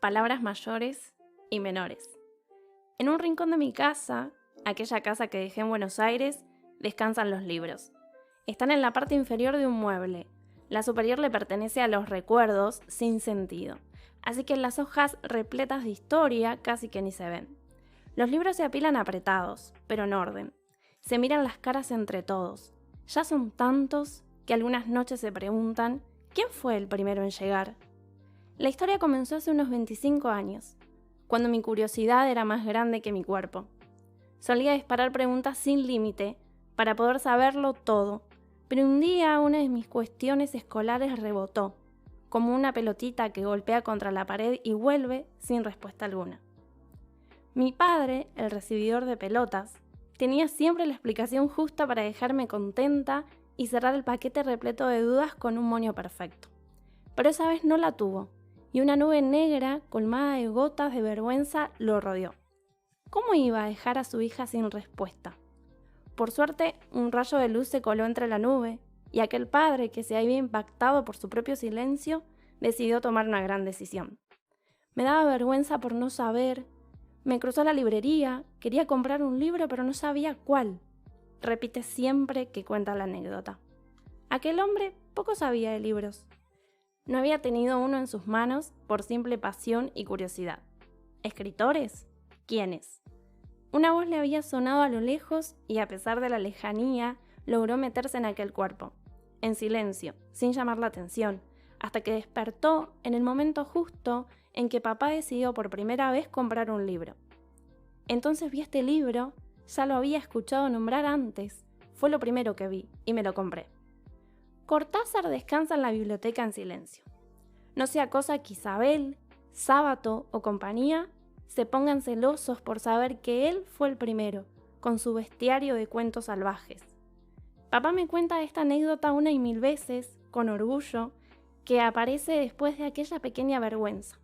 palabras mayores y menores. En un rincón de mi casa, aquella casa que dejé en Buenos Aires, descansan los libros. Están en la parte inferior de un mueble. La superior le pertenece a los recuerdos sin sentido, así que las hojas repletas de historia casi que ni se ven. Los libros se apilan apretados, pero en orden. Se miran las caras entre todos. Ya son tantos que algunas noches se preguntan ¿quién fue el primero en llegar? La historia comenzó hace unos 25 años, cuando mi curiosidad era más grande que mi cuerpo. Solía disparar preguntas sin límite para poder saberlo todo, pero un día una de mis cuestiones escolares rebotó, como una pelotita que golpea contra la pared y vuelve sin respuesta alguna. Mi padre, el recibidor de pelotas, tenía siempre la explicación justa para dejarme contenta y cerrar el paquete repleto de dudas con un moño perfecto. Pero esa vez no la tuvo, y una nube negra colmada de gotas de vergüenza lo rodeó. ¿Cómo iba a dejar a su hija sin respuesta? Por suerte, un rayo de luz se coló entre la nube, y aquel padre, que se había impactado por su propio silencio, decidió tomar una gran decisión. Me daba vergüenza por no saber. Me cruzó a la librería, quería comprar un libro pero no sabía cuál. Repite siempre que cuenta la anécdota. Aquel hombre poco sabía de libros. No había tenido uno en sus manos por simple pasión y curiosidad. ¿Escritores? ¿Quiénes? Una voz le había sonado a lo lejos y a pesar de la lejanía, logró meterse en aquel cuerpo, en silencio, sin llamar la atención, hasta que despertó en el momento justo en que papá decidió por primera vez comprar un libro. Entonces vi este libro, ya lo había escuchado nombrar antes, fue lo primero que vi y me lo compré. Cortázar descansa en la biblioteca en silencio. No sea cosa que Isabel, Sábato o compañía se pongan celosos por saber que él fue el primero, con su bestiario de cuentos salvajes. Papá me cuenta esta anécdota una y mil veces, con orgullo, que aparece después de aquella pequeña vergüenza.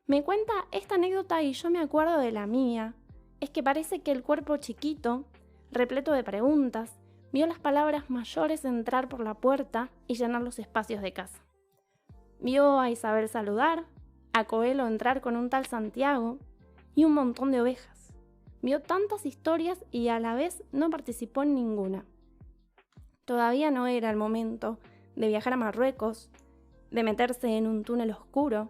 Me cuenta esta anécdota y yo me acuerdo de la mía. Es que parece que el cuerpo chiquito, repleto de preguntas, vio las palabras mayores entrar por la puerta y llenar los espacios de casa. Vio a Isabel saludar, a Coelho entrar con un tal Santiago y un montón de ovejas. Vio tantas historias y a la vez no participó en ninguna. Todavía no era el momento de viajar a Marruecos, de meterse en un túnel oscuro.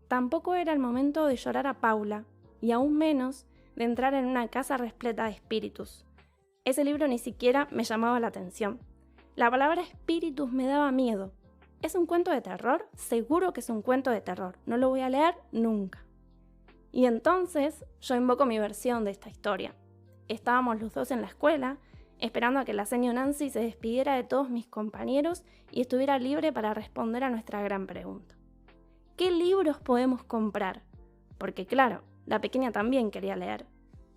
Tampoco era el momento de llorar a Paula, y aún menos de entrar en una casa repleta de espíritus. Ese libro ni siquiera me llamaba la atención. La palabra espíritus me daba miedo. ¿Es un cuento de terror? Seguro que es un cuento de terror. No lo voy a leer nunca. Y entonces yo invoco mi versión de esta historia. Estábamos los dos en la escuela, esperando a que la señora Nancy se despidiera de todos mis compañeros y estuviera libre para responder a nuestra gran pregunta. ¿Qué libros podemos comprar? Porque claro, la pequeña también quería leer.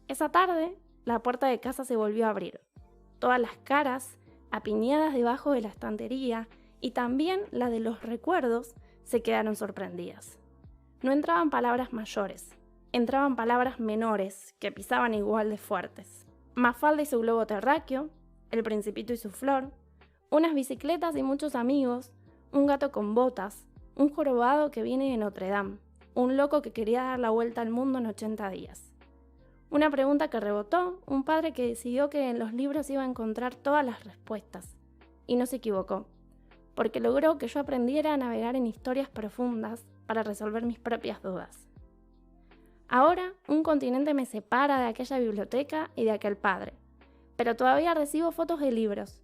Esa tarde, la puerta de casa se volvió a abrir. Todas las caras, apiñadas debajo de la estantería, y también la de los recuerdos, se quedaron sorprendidas. No entraban palabras mayores, entraban palabras menores que pisaban igual de fuertes. Mafalda y su globo terráqueo, el Principito y su flor, unas bicicletas y muchos amigos, un gato con botas, un jorobado que viene de Notre Dame, un loco que quería dar la vuelta al mundo en 80 días. Una pregunta que rebotó, un padre que decidió que en los libros iba a encontrar todas las respuestas. Y no se equivocó, porque logró que yo aprendiera a navegar en historias profundas para resolver mis propias dudas. Ahora, un continente me separa de aquella biblioteca y de aquel padre, pero todavía recibo fotos de libros.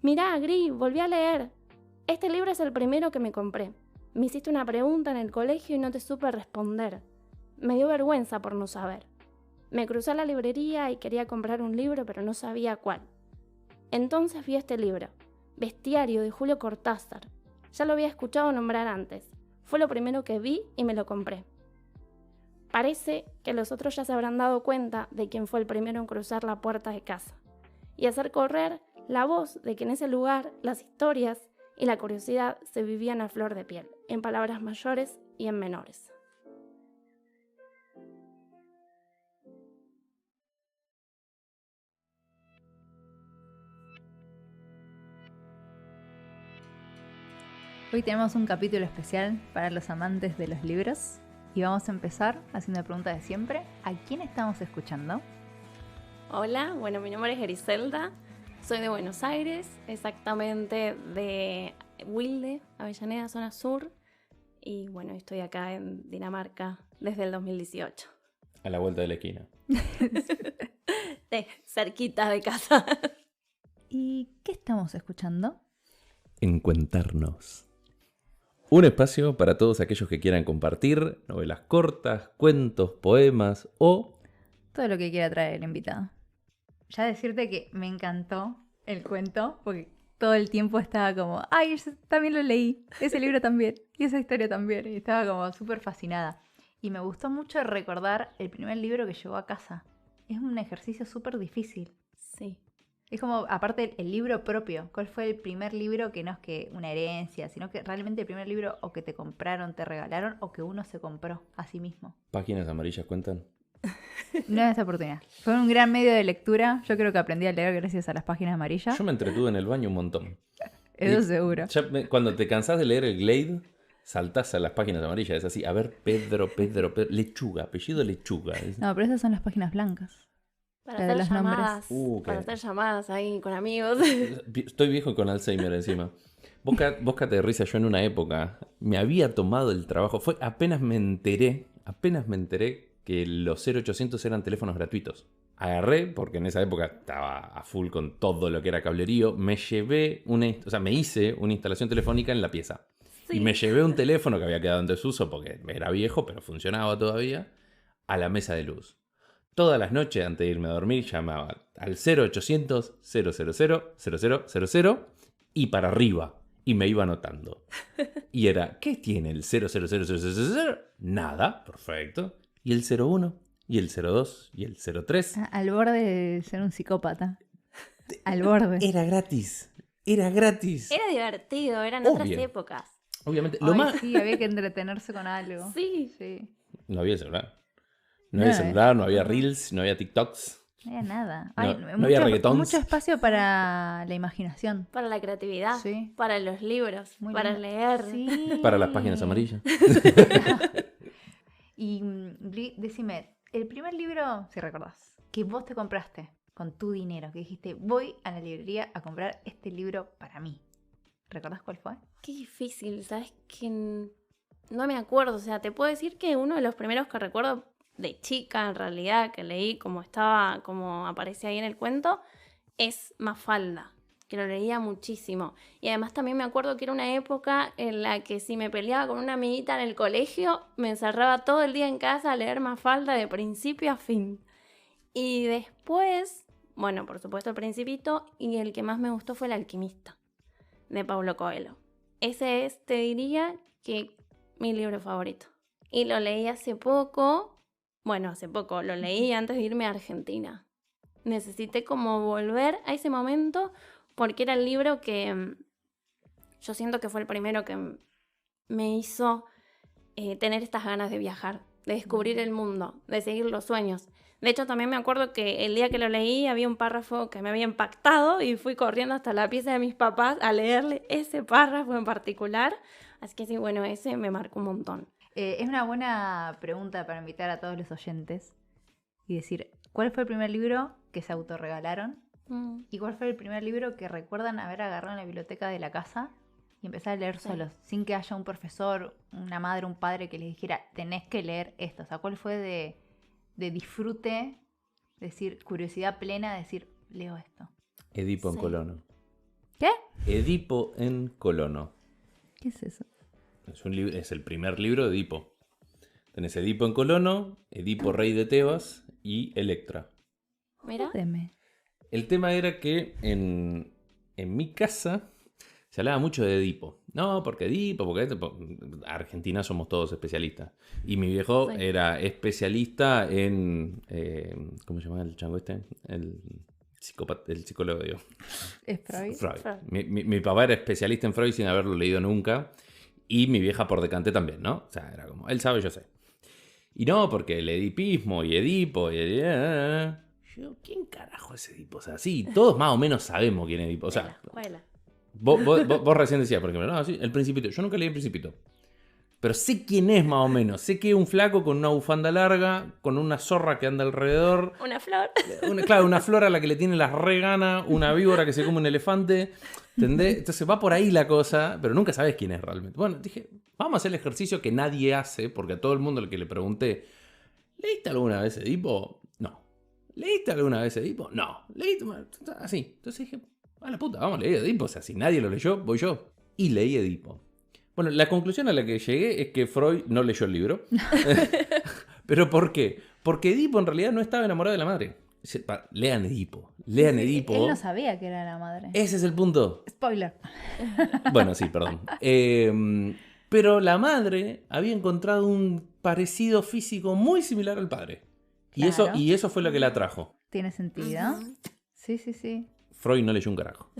Mirá, Gris, volví a leer. Este libro es el primero que me compré. Me hiciste una pregunta en el colegio y no te supe responder. Me dio vergüenza por no saber. Me crucé a la librería y quería comprar un libro, pero no sabía cuál. Entonces vi este libro, Bestiario, de Julio Cortázar. Ya lo había escuchado nombrar antes. Fue lo primero que vi y me lo compré. Parece que los otros ya se habrán dado cuenta de quién fue el primero en cruzar la puerta de casa y hacer correr la voz de que en ese lugar las historias y la curiosidad se vivían a flor de piel, en palabras mayores y en menores. Hoy tenemos un capítulo especial para los amantes de los libros. Y vamos a empezar haciendo la pregunta de siempre. ¿A quién estamos escuchando? Hola, bueno, mi nombre es Griselda, soy de Buenos Aires, exactamente de Wilde, Avellaneda, zona sur, y bueno, estoy acá en Dinamarca desde el 2018. A la vuelta de la esquina. Cerquita de casa. ¿Y qué estamos escuchando? Encuentarnos. Un espacio para todos aquellos que quieran compartir novelas cortas, cuentos, poemas o... Todo lo que quiera traer el invitado. Ya decirte que me encantó el cuento, porque todo el tiempo estaba como, ay, yo también lo leí, ese libro también, y esa historia también, y estaba como súper fascinada. Y me gustó mucho recordar el primer libro que llegó a casa. Es un ejercicio súper difícil. Sí. Es como, aparte, el libro propio. ¿Cuál fue el primer libro que no es que una herencia, sino que realmente el primer libro o que te compraron, te regalaron, o que uno se compró a sí mismo? ¿Páginas amarillas cuentan? No es esa oportunidad. Fue un gran medio de lectura. Yo creo que aprendí a leer gracias a las páginas amarillas. Yo me entretuve en el baño un montón. Eso seguro. Cuando te cansás de leer el Glade, saltás a las páginas amarillas. Es así, a ver, Pedro, Lechuga, apellido Lechuga. No, pero esas son las páginas blancas. Para La de hacer los nombres. llamadas, para hacer llamadas ahí con amigos. Estoy viejo y con Alzheimer encima. Vos cate de risa, yo en una época me había tomado el trabajo. Fue apenas me enteré que los 0800 eran teléfonos gratuitos. Agarré, porque en esa época estaba a full con todo lo que era cablerío, me hice una instalación telefónica en la pieza. Sí. Y me llevé un teléfono que había quedado en desuso porque era viejo, pero funcionaba todavía, a la mesa de luz. Todas las noches antes de irme a dormir llamaba al 0800 000 0000 y para arriba. Y me iba anotando. Y era, ¿qué tiene el 0000000? Nada, perfecto. Y el 01, y el 02, y el 03. Al borde de ser un psicópata. Al borde. Era gratis. Era Divertido, eran otras épocas. Obviamente. Sí, había que entretenerse con algo. Sí. No había celular. No había celular, no había reels, no había TikToks. No había nada. No había reggaetons. Mucho espacio para la imaginación. Para la creatividad, Sí. para los libros, Muy para lindo. leer. Sí. Para las páginas amarillas. Y decime, el primer libro, si recordás, que vos te compraste con tu dinero, que dijiste, voy a la librería a comprar este libro para mí. ¿Recordás cuál fue? Qué difícil, ¿sabes? Que no me acuerdo. O sea, te puedo decir que uno de los primeros que recuerdo de chica, en realidad, que leí como aparece ahí en el cuento, es Mafalda, que lo leía muchísimo. Y además también me acuerdo que era una época en la que si me peleaba con una amiguita en el colegio, me encerraba todo el día en casa a leer Mafalda de principio a fin. Y después, bueno, por supuesto El Principito, y el que más me gustó fue El Alquimista, de Paulo Coelho. Ese es, te diría, que mi libro favorito. Y lo leí hace poco, lo leí antes de irme a Argentina. Necesité como volver a ese momento porque era el libro que yo siento que fue el primero que me hizo tener estas ganas de viajar, de descubrir el mundo, de seguir los sueños. De hecho, también me acuerdo que el día que lo leí había un párrafo que me había impactado y fui corriendo hasta la pieza de mis papás a leerle ese párrafo en particular. Así que sí, bueno, ese me marcó un montón. Es una buena pregunta para invitar a todos los oyentes y decir, ¿cuál fue el primer libro que se autorregalaron? ¿Y cuál fue el primer libro que recuerdan haber agarrado en la biblioteca de la casa y empezar a leer solos, sin que haya un profesor, una madre, un padre que les dijera, tenés que leer esto? O sea, ¿cuál fue de disfrute, decir, curiosidad plena, decir, leo esto? Edipo en Colono. ¿Qué? Edipo en Colono. ¿Qué es eso? Es el primer libro de Edipo. Tenés Edipo en Colono, Edipo rey de Tebas y Electra. Mira. El tema era que en mi casa se hablaba mucho de Edipo. No, porque Argentina somos todos especialistas. Y mi viejo era especialista en... ¿cómo se llama el chango este? El psicólogo, digo. ¿Es Freud? Freud. Mi papá era especialista en Freud sin haberlo leído nunca. Y mi vieja por decante también, ¿no? O sea, era como, él sabe, yo sé. Y no, porque el edipismo y Edipo Yo, ¿quién carajo es Edipo? O sea, sí, todos más o menos sabemos quién es Edipo. O sea, vos recién decías, por ejemplo, no, sí, El Principito. Yo nunca leí El Principito. Pero sé quién es más o menos. Sé que es un flaco con una bufanda larga, con una zorra que anda alrededor. Una flor. Claro, una flor a la que le tiene las reganas, una víbora que se come un elefante. ¿Entendés? Entonces va por ahí la cosa, pero nunca sabes quién es realmente. Bueno, dije, vamos a hacer el ejercicio que nadie hace, porque a todo el mundo al que le pregunté, ¿leíste alguna vez Edipo? No. ¿Leíste alguna vez Edipo? No. ¿Leíste? Así. Entonces dije, a la puta, vamos a leer Edipo. O sea, si nadie lo leyó, voy yo. Y leí Edipo. Bueno, la conclusión a la que llegué es que Freud no leyó el libro. ¿Pero por qué? Porque Edipo en realidad no estaba enamorado de la madre. Lean Edipo. Lean Edipo. Él no sabía que era la madre. Ese es el punto. Spoiler. Bueno, sí, perdón. Pero la madre había encontrado un parecido físico muy similar al padre. Claro. Y eso fue lo que la atrajo. ¿Tiene sentido? Sí, sí, sí. Freud no leyó un carajo.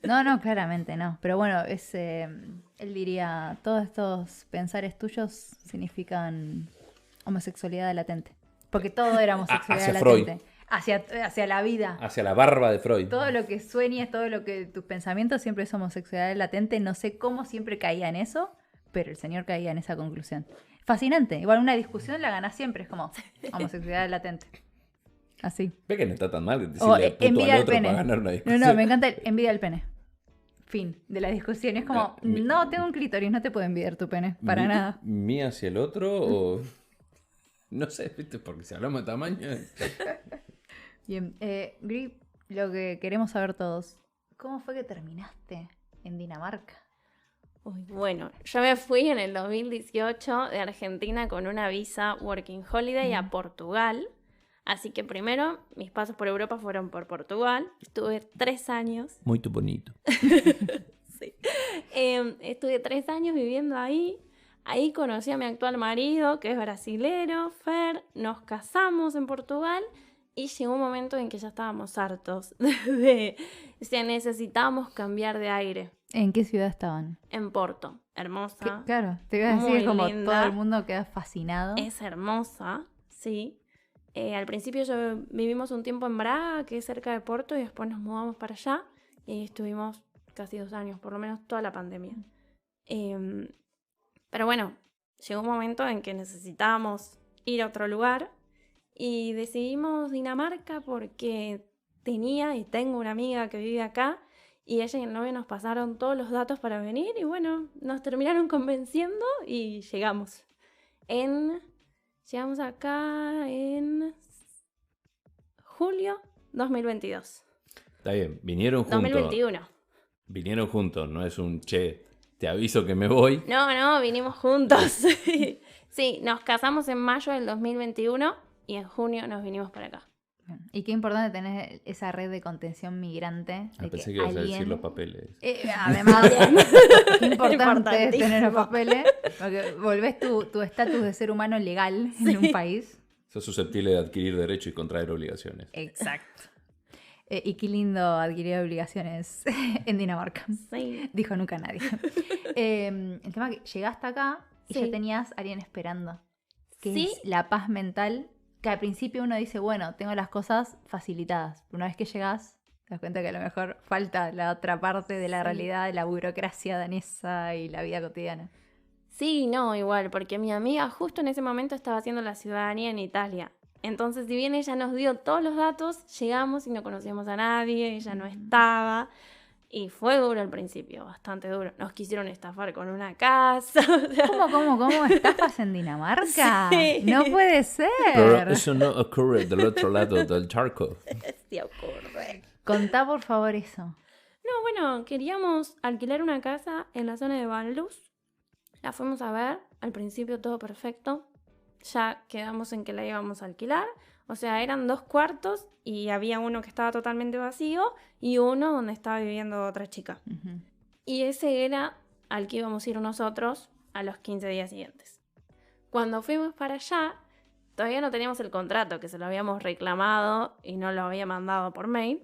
No, claramente no. Pero bueno, él diría, todos estos pensares tuyos significan homosexualidad latente. Porque todo era homosexualidad hacia latente. Hacia la vida. Hacia la barba de Freud. Todo lo que sueñes, todo lo que tus pensamientos siempre es homosexualidad latente. No sé cómo siempre caía en eso, pero el señor caía en esa conclusión. Fascinante. Igual una discusión la ganas siempre. Es como homosexualidad latente. Así. Ve que no está tan mal decirle puto envidia al al otro pene. para ganar una discusión. No, me encanta el envidia al pene. Fin de la discusión. Es como, no, tengo un clítoris, no te puedo envidiar tu pene. Para nada. ¿Mí hacia el otro o...? No sé, ¿viste? Porque si hablamos de tamaño... Bien. Grip, lo que queremos saber todos. ¿Cómo fue que terminaste en Dinamarca? Uy, bueno, yo me fui en el 2018 de Argentina con una visa Working Holiday a Portugal. Así que primero, mis pasos por Europa fueron por Portugal. Estuve 3 años. Muy bonito. Sí. Estuve 3 años viviendo ahí. Ahí conocí a mi actual marido, que es brasilero, Fer. Nos casamos en Portugal y llegó un momento en que ya estábamos hartos o sea, necesitábamos cambiar de aire. ¿En qué ciudad estaban? En Porto, hermosa. Claro, te iba a decir muy como linda. todo el mundo queda fascinado. Es hermosa, sí. Al principio vivimos un tiempo en Braga, que es cerca de Porto, y después nos mudamos para allá. Y estuvimos casi 2 años, por lo menos toda la pandemia. Pero bueno, llegó un momento en que necesitábamos ir a otro lugar. Y decidimos Dinamarca porque tenía y tengo una amiga que vive acá. Y ella y el novio nos pasaron todos los datos para venir. Y bueno, nos terminaron convenciendo y llegamos. Llegamos acá en julio 2022. Está bien, vinieron juntos. 2021. Vinieron juntos, no es un che, te aviso que me voy. No, vinimos juntos. Sí, nos casamos en mayo del 2021 y en junio nos vinimos para acá. Y qué importante tener esa red de contención migrante. Pensé que ibas a decir los papeles. Además, qué importante es tener los Importantísimo. papeles. Porque volvés tu estatus de ser humano legal en un país. Sos susceptible de adquirir derechos y contraer obligaciones. Exacto. Y qué lindo adquirir obligaciones en Dinamarca. Sí. Dijo nunca nadie. El tema es que llegaste acá y Sí. ya tenías a alguien esperando. Que Sí. es la paz mental. Que al principio uno dice, bueno, tengo las cosas facilitadas. Una vez que llegas, te das cuenta que a lo mejor falta la otra parte de la Sí. realidad, de la burocracia danesa y la vida cotidiana. Sí, no, igual, porque mi amiga justo en ese momento estaba haciendo la ciudadanía en Italia. Entonces, si bien ella nos dio todos los datos, llegamos y no conocíamos a nadie, ella no estaba. Y fue duro al principio, bastante duro. Nos quisieron estafar con una casa. O sea, ¿Cómo? ¿Estafas en Dinamarca? Sí. No puede ser. Pero eso no ocurre del otro lado del charco. sí ocurre. Contá por favor eso. No, bueno, queríamos alquilar una casa en la zona de Vanlus. La fuimos a ver, al principio todo perfecto. Ya quedamos en que la íbamos a alquilar. O sea, eran 2 cuartos y había uno que estaba totalmente vacío y uno donde estaba viviendo otra chica. Ujú. Y ese era al que íbamos a ir nosotros a los 15 días siguientes. Cuando fuimos para allá, todavía no teníamos el contrato, que se lo habíamos reclamado y no lo había mandado por mail.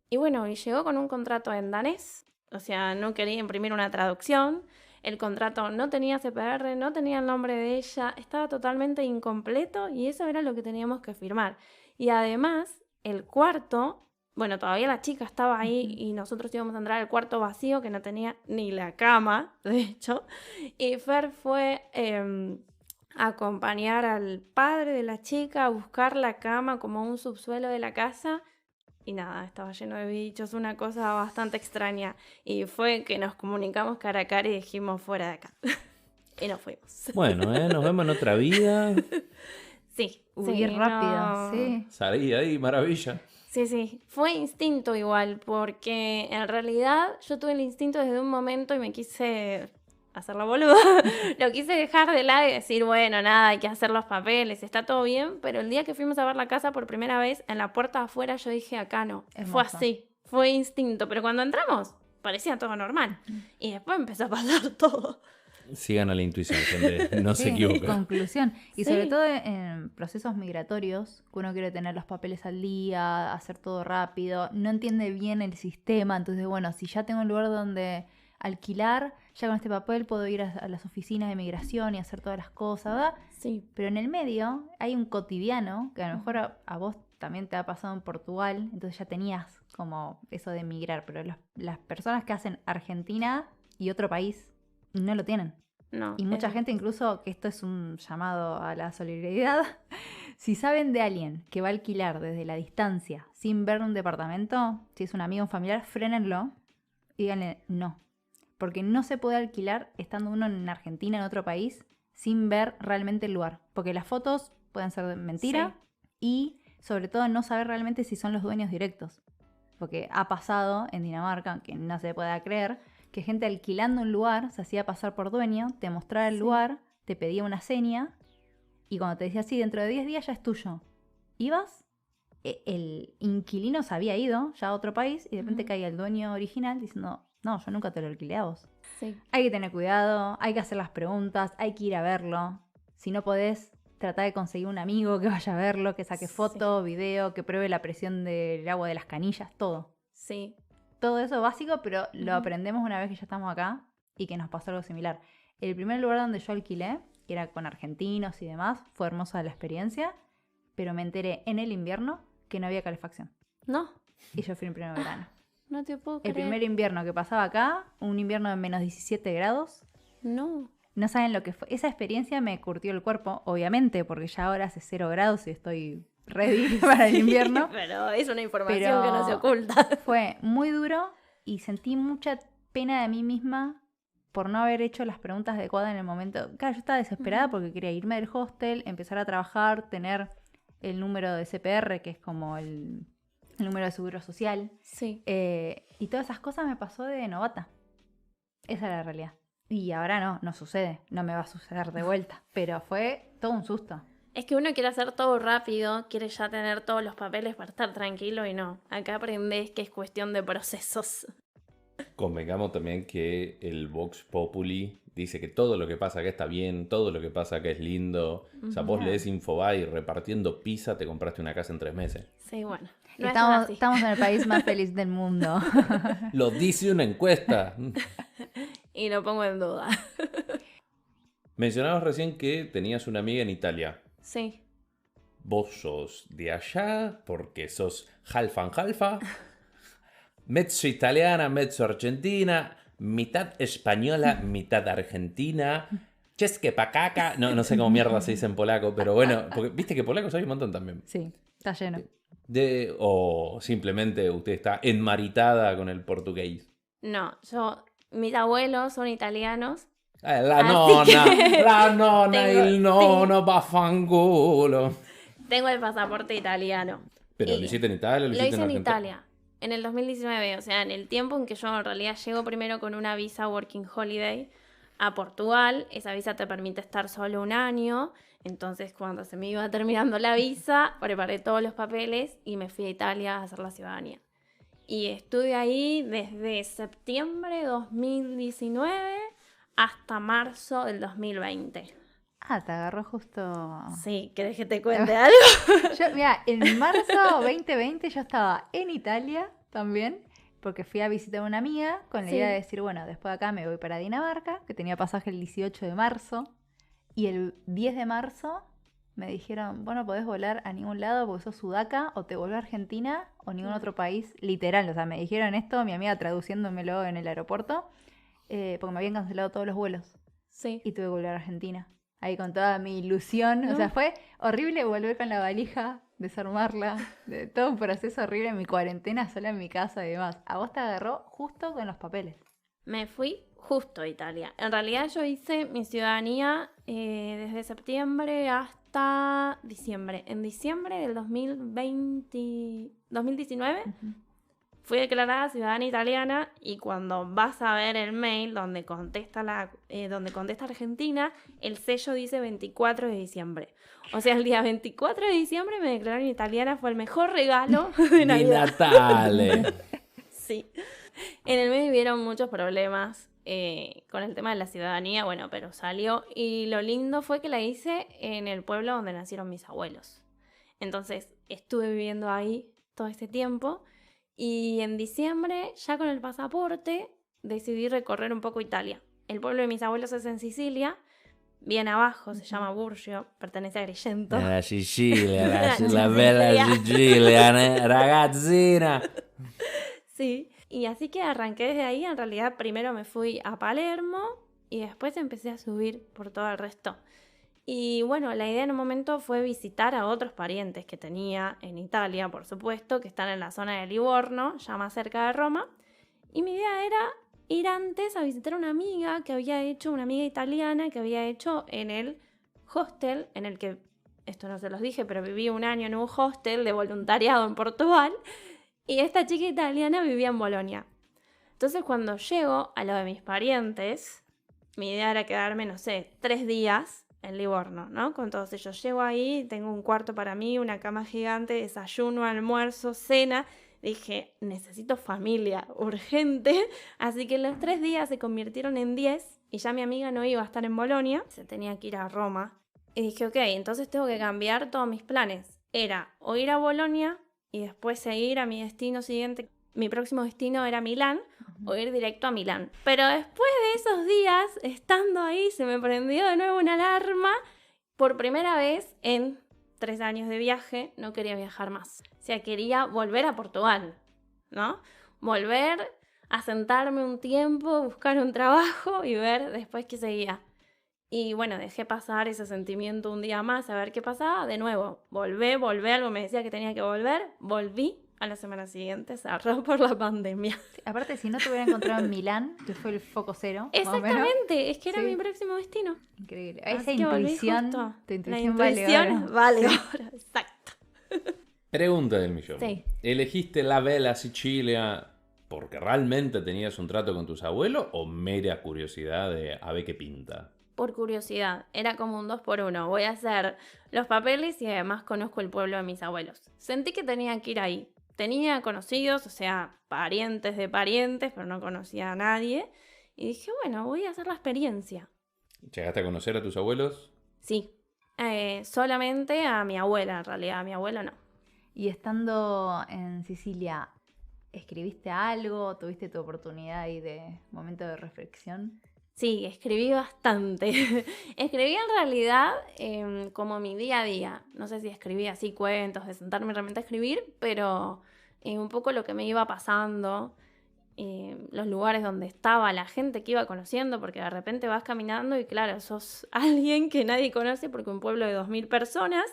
Y bueno, y llegó con un contrato en danés, o sea, no quería imprimir una traducción. El contrato no tenía CPR, no tenía el nombre de ella, estaba totalmente incompleto y eso era lo que teníamos que firmar. Y además, el cuarto bueno, todavía la chica estaba ahí y nosotros íbamos a entrar al cuarto vacío que no tenía ni la cama, de hecho. Y Fer fue a acompañar al padre de la chica a buscar la cama como un subsuelo de la casa. Y nada, estaba lleno de bichos, una cosa bastante extraña. Y fue que nos comunicamos cara a cara y dijimos fuera de acá. Y nos fuimos. Bueno, nos vemos en otra vida. Sí. Huir sí, rápido, no. sí. Salí ahí, maravilla. Sí. Fue instinto igual, porque en realidad yo tuve el instinto desde un momento y me quise hacer la boluda. Lo quise dejar de lado y decir, bueno, nada, hay que hacer los papeles, está todo bien. Pero el día que fuimos a ver la casa por primera vez, en la puerta de afuera yo dije, acá no. Hermoso. Fue así, fue instinto. Pero cuando entramos, parecía todo normal. Y después empezó a pasar todo. Sigan a la intuición, gente. No se equivoquen. Conclusión. Y Sí. sobre todo en procesos migratorios, que uno quiere tener los papeles al día, hacer todo rápido, no entiende bien el sistema. Entonces, bueno, si ya tengo un lugar donde alquilar, ya con este papel puedo ir a las oficinas de migración y hacer todas las cosas, ¿verdad? Sí. Pero en el medio hay un cotidiano que a lo mejor a vos también te ha pasado en Portugal, entonces ya tenías como eso de emigrar, pero las personas que hacen Argentina y otro país no lo tienen. No. Y mucha gente incluso, que esto es un llamado a la solidaridad, si saben de alguien que va a alquilar desde la distancia sin ver un departamento, si es un amigo o un familiar, frénenlo y díganle no. Porque no se puede alquilar estando uno en Argentina, en otro país, sin ver realmente el lugar. Porque las fotos pueden ser de mentira y sobre todo no saber realmente si son los dueños directos. Porque ha pasado en Dinamarca, aunque no se pueda creer, que gente alquilando un lugar se hacía pasar por dueño, te mostraba el lugar, te pedía una seña y cuando te decía sí, dentro de 10 días ya es tuyo. Ibas, el inquilino se había ido ya a otro país y de repente caía el dueño original diciendo, no, yo nunca te lo alquilé a vos. Sí. Hay que tener cuidado, hay que hacer las preguntas, hay que ir a verlo. Si no podés, tratar de conseguir un amigo que vaya a verlo, que saque foto, video, que pruebe la presión del agua de las canillas, todo. Sí. Todo eso básico, pero lo aprendemos una vez que ya estamos acá y que nos pasó algo similar. El primer lugar donde yo alquilé, que era con argentinos y demás, fue hermosa la experiencia, pero me enteré en el invierno que no había calefacción. No. Y yo fui en pleno verano. No te puedo El creer. primer invierno que pasaba acá, un invierno de menos 17 grados, No. no saben lo que fue. Esa experiencia me curtió el cuerpo, obviamente, porque ya ahora hace 0 grados y estoy ready para el invierno. Pero es una información Pero que no se oculta. Fue muy duro y sentí mucha pena de mí misma por no haber hecho las preguntas adecuadas en el momento. Claro, yo estaba desesperada porque quería irme del hostel, empezar a trabajar, tener el número de CPR, que es como el número de seguro social. Sí. Y todas esas cosas me pasó de novata. Esa era la realidad. Y ahora no sucede, no me va a suceder de vuelta. Pero fue todo un susto. Es que uno quiere hacer todo rápido, quiere ya tener todos los papeles para estar tranquilo y no. Acá aprendés que es cuestión de procesos. Convengamos también que el Vox Populi dice que todo lo que pasa acá está bien, todo lo que pasa acá es lindo. O sea, vos lees Infobae repartiendo pizza, te compraste una casa en 3 meses. Sí, bueno. No es tan así. Estamos en el país más feliz del mundo. Lo dice una encuesta. Y lo pongo en duda. Mencionabas recién que tenías una amiga en Italia. Sí. ¿Vos sos de allá porque sos halfa? Mezzo italiana, mezzo argentina, mitad española, mitad argentina. České pacaca. No sé cómo mierda se dice en polaco, pero bueno, porque viste que polacos hay un montón también. Sí, está lleno. O simplemente usted está enmaritada con el portugués. No, mis abuelos son italianos. La Así nonna, Tengo- il nonno, vaffanculo. Tengo el pasaporte italiano. Pero Y lo hiciste en Italia, Lo hiciste hice en Argentina. Italia, en el 2019, o sea, en el tiempo en que yo en realidad llego primero con una visa Working Holiday a Portugal. Esa visa te permite estar solo un año. Entonces, cuando se me iba terminando la visa, preparé todos los papeles y me fui a Italia a hacer la ciudadanía. Y estuve ahí desde septiembre de 2019 hasta marzo del 2020. Ah, te agarró justo. Sí, ¿querés que te cuente algo? Mira, en marzo 2020 yo estaba en Italia también, porque fui a visitar a una amiga con la Sí. idea de decir, bueno, después de acá me voy para Dinamarca, que tenía pasaje el 18 de marzo, y el 10 de marzo me dijeron, vos no podés volar a ningún lado porque sos sudaca, o te volvés a Argentina o ningún otro país, literal. O sea, me dijeron esto, mi amiga traduciéndomelo en el aeropuerto, porque me habían cancelado todos los vuelos. Sí. Y tuve que volver a Argentina. Ahí con toda mi ilusión. No. O sea, fue horrible volver con la valija, desarmarla. Todo un proceso horrible en mi cuarentena, sola en mi casa y demás. A vos te agarró justo con los papeles. Me fui justo a Italia. En realidad yo hice mi ciudadanía desde septiembre hasta diciembre. En diciembre del 2019 fui declarada ciudadana italiana, y cuando vas a ver el mail donde contesta Argentina, el sello dice 24 de diciembre. O sea, el día 24 de diciembre me declararon italiana, fue el mejor regalo de Navidad. Natale. Sí. En el medio hubieron muchos problemas con el tema de la ciudadanía, bueno, pero salió. Y lo lindo fue que la hice en el pueblo donde nacieron mis abuelos. Entonces estuve viviendo ahí todo este tiempo. Y en diciembre, ya con el pasaporte, decidí recorrer un poco Italia. El pueblo de mis abuelos es en Sicilia, bien abajo, se llama Burgio, pertenece a Agrigento. La Sicilia, la bella Sicilia, ragazzina. Sí, y así que arranqué desde ahí. En realidad primero me fui a Palermo y después empecé a subir por todo el resto. Y bueno, la idea en un momento fue visitar a otros parientes que tenía en Italia, por supuesto, que están en la zona de Livorno, ya más cerca de Roma. Y mi idea era ir antes a visitar a una amiga una amiga italiana que había hecho en el hostel, en el que, esto no se los dije, pero viví un año en un hostel de voluntariado en Portugal. Y esta chica italiana vivía en Bolonia. Entonces cuando llego a lo de mis parientes, mi idea era quedarme, 3 días en Livorno, ¿no? Con todos ellos. Llego ahí, tengo un cuarto para mí, una cama gigante, desayuno, almuerzo, cena. Dije, necesito familia, urgente. Así que los 3 días se convirtieron en 10 y ya mi amiga no iba a estar en Bolonia, se tenía que ir a Roma. Y dije, ok, entonces tengo que cambiar todos mis planes. Era o ir a Bolonia y después seguir a mi destino siguiente. Mi próximo destino era Milán, o ir directo a Milán. Pero después de esos días, estando ahí, se me prendió de nuevo una alarma. Por primera vez en 3 años de viaje, no quería viajar más. O sea, quería volver a Portugal, ¿no? Volver a sentarme un tiempo, buscar un trabajo y ver después qué seguía. Y bueno, dejé pasar ese sentimiento un día más, a ver qué pasaba. De nuevo, volví, algo me decía que tenía que volver, volví. A la semana siguiente cerró por la pandemia. Sí, aparte, si no te hubiera encontrado en Milán, que fue el foco cero. Exactamente, es que era mi próximo destino. Increíble. Esa intuición, tu intuición vale oro. Exacto. Pregunta del millón. Sí. ¿Elegiste la bella Sicilia porque realmente tenías un trato con tus abuelos o mera curiosidad de a ver qué pinta? Por curiosidad, era como un 2x1. Voy a hacer los papeles y además conozco el pueblo de mis abuelos. Sentí que tenía que ir ahí. Tenía conocidos, o sea, parientes de parientes, pero no conocía a nadie. Y dije, bueno, voy a hacer la experiencia. ¿Llegaste a conocer a tus abuelos? Sí, solamente a mi abuela, en realidad, a mi abuelo no. Y estando en Sicilia, ¿escribiste algo? ¿Tuviste tu oportunidad ahí de momento de reflexión? Sí, escribí bastante. Escribí en realidad como mi día a día. No sé si escribí así cuentos, de sentarme realmente a escribir, pero un poco lo que me iba pasando, los lugares donde estaba, la gente que iba conociendo, porque de repente vas caminando y claro, sos alguien que nadie conoce porque un pueblo de 2.000 personas,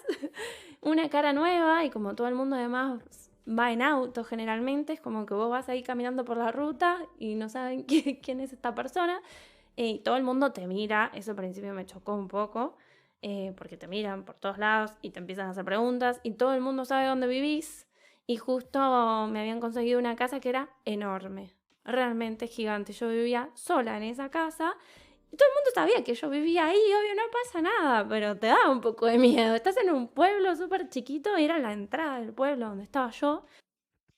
una cara nueva, y como todo el mundo además va en auto generalmente, es como que vos vas ahí caminando por la ruta y no saben quién es esta persona. Y todo el mundo te mira, eso al principio me chocó un poco, porque te miran por todos lados y te empiezan a hacer preguntas y todo el mundo sabe dónde vivís. Y justo me habían conseguido una casa que era enorme, realmente gigante. Yo vivía sola en esa casa y todo el mundo sabía que yo vivía ahí, obvio, no pasa nada, pero te da un poco de miedo. Estás en un pueblo súper chiquito, era la entrada del pueblo donde estaba yo.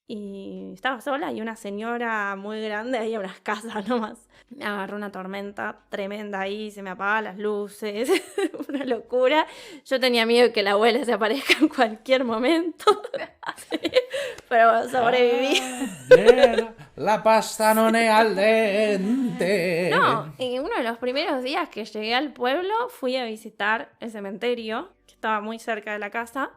Y estaba sola y una señora muy grande ahí en unas casas nomás. Me agarró una tormenta tremenda ahí, se me apagaban las luces, una locura. Yo tenía miedo de que la abuela se aparezca en cualquier momento. Sí, pero sobreviví. La pasta non è al dente. No, uno de los primeros días que llegué al pueblo fui a visitar el cementerio, que estaba muy cerca de la casa.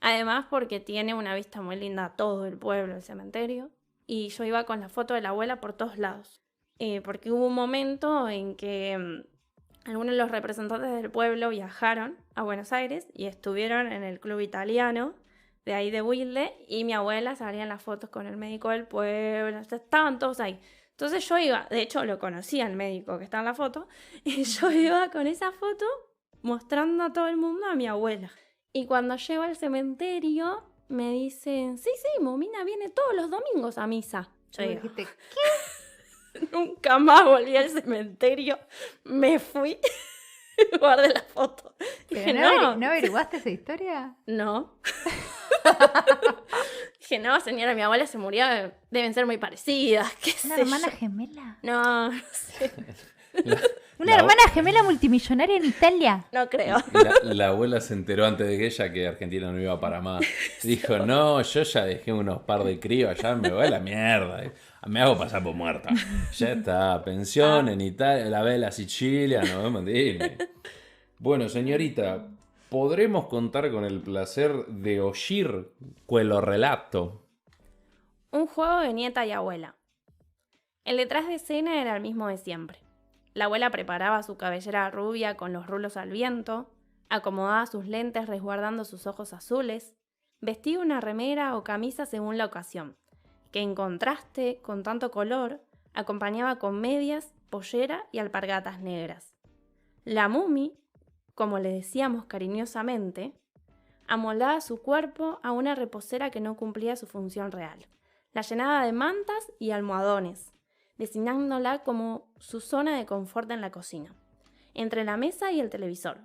Además porque tiene una vista muy linda a todo el pueblo, el cementerio. Y yo iba con la foto de la abuela por todos lados. Porque hubo un momento en que algunos de los representantes del pueblo viajaron a Buenos Aires y estuvieron en el club italiano de ahí de Wilde, y mi abuela salía en las fotos con el médico del pueblo, estaban todos ahí. Entonces yo iba, de hecho lo conocía el médico que está en la foto, y yo iba con esa foto mostrando a todo el mundo a mi abuela. Y cuando llego al cementerio me dicen, sí, Momina viene todos los domingos a misa. Yo digo, Dijiste, nunca más volví al cementerio, me fui, guardé la foto. Dije, ¿no averiguaste esa historia? No. Dije, no, señora, mi abuela se murió, deben ser muy parecidas. ¿Una hermana gemela? No sé. ¿Una hermana gemela multimillonaria en Italia? No creo. La abuela se enteró antes de que ella que Argentina no iba para más. Dijo, no, yo ya dejé unos par de críos allá, me voy a la mierda. Me hago pasar por muerta. Ya está, pensión en Italia, la vela Sicilia, no vemos dime. Bueno, señorita, ¿podremos contar con el placer de oír quello relato? Un juego de nieta y abuela. El detrás de escena era el mismo de siempre. La abuela preparaba su cabellera rubia con los rulos al viento, acomodaba sus lentes resguardando sus ojos azules, vestía una remera o camisa según la ocasión, que en contraste con tanto color, acompañaba con medias, pollera y alpargatas negras. La Mumi, como le decíamos cariñosamente, amoldaba su cuerpo a una reposera que no cumplía su función real. La llenaba de mantas y almohadones, designándola como su zona de confort en la cocina, entre la mesa y el televisor.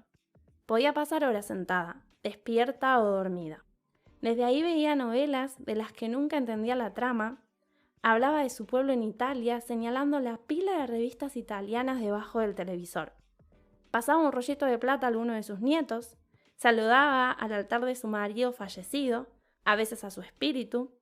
Podía pasar horas sentada, despierta o dormida. Desde ahí veía novelas de las que nunca entendía la trama, hablaba de su pueblo en Italia señalando la pila de revistas italianas debajo del televisor. Pasaba un rollito de plata a alguno de sus nietos, saludaba al altar de su marido fallecido, a veces a su espíritu,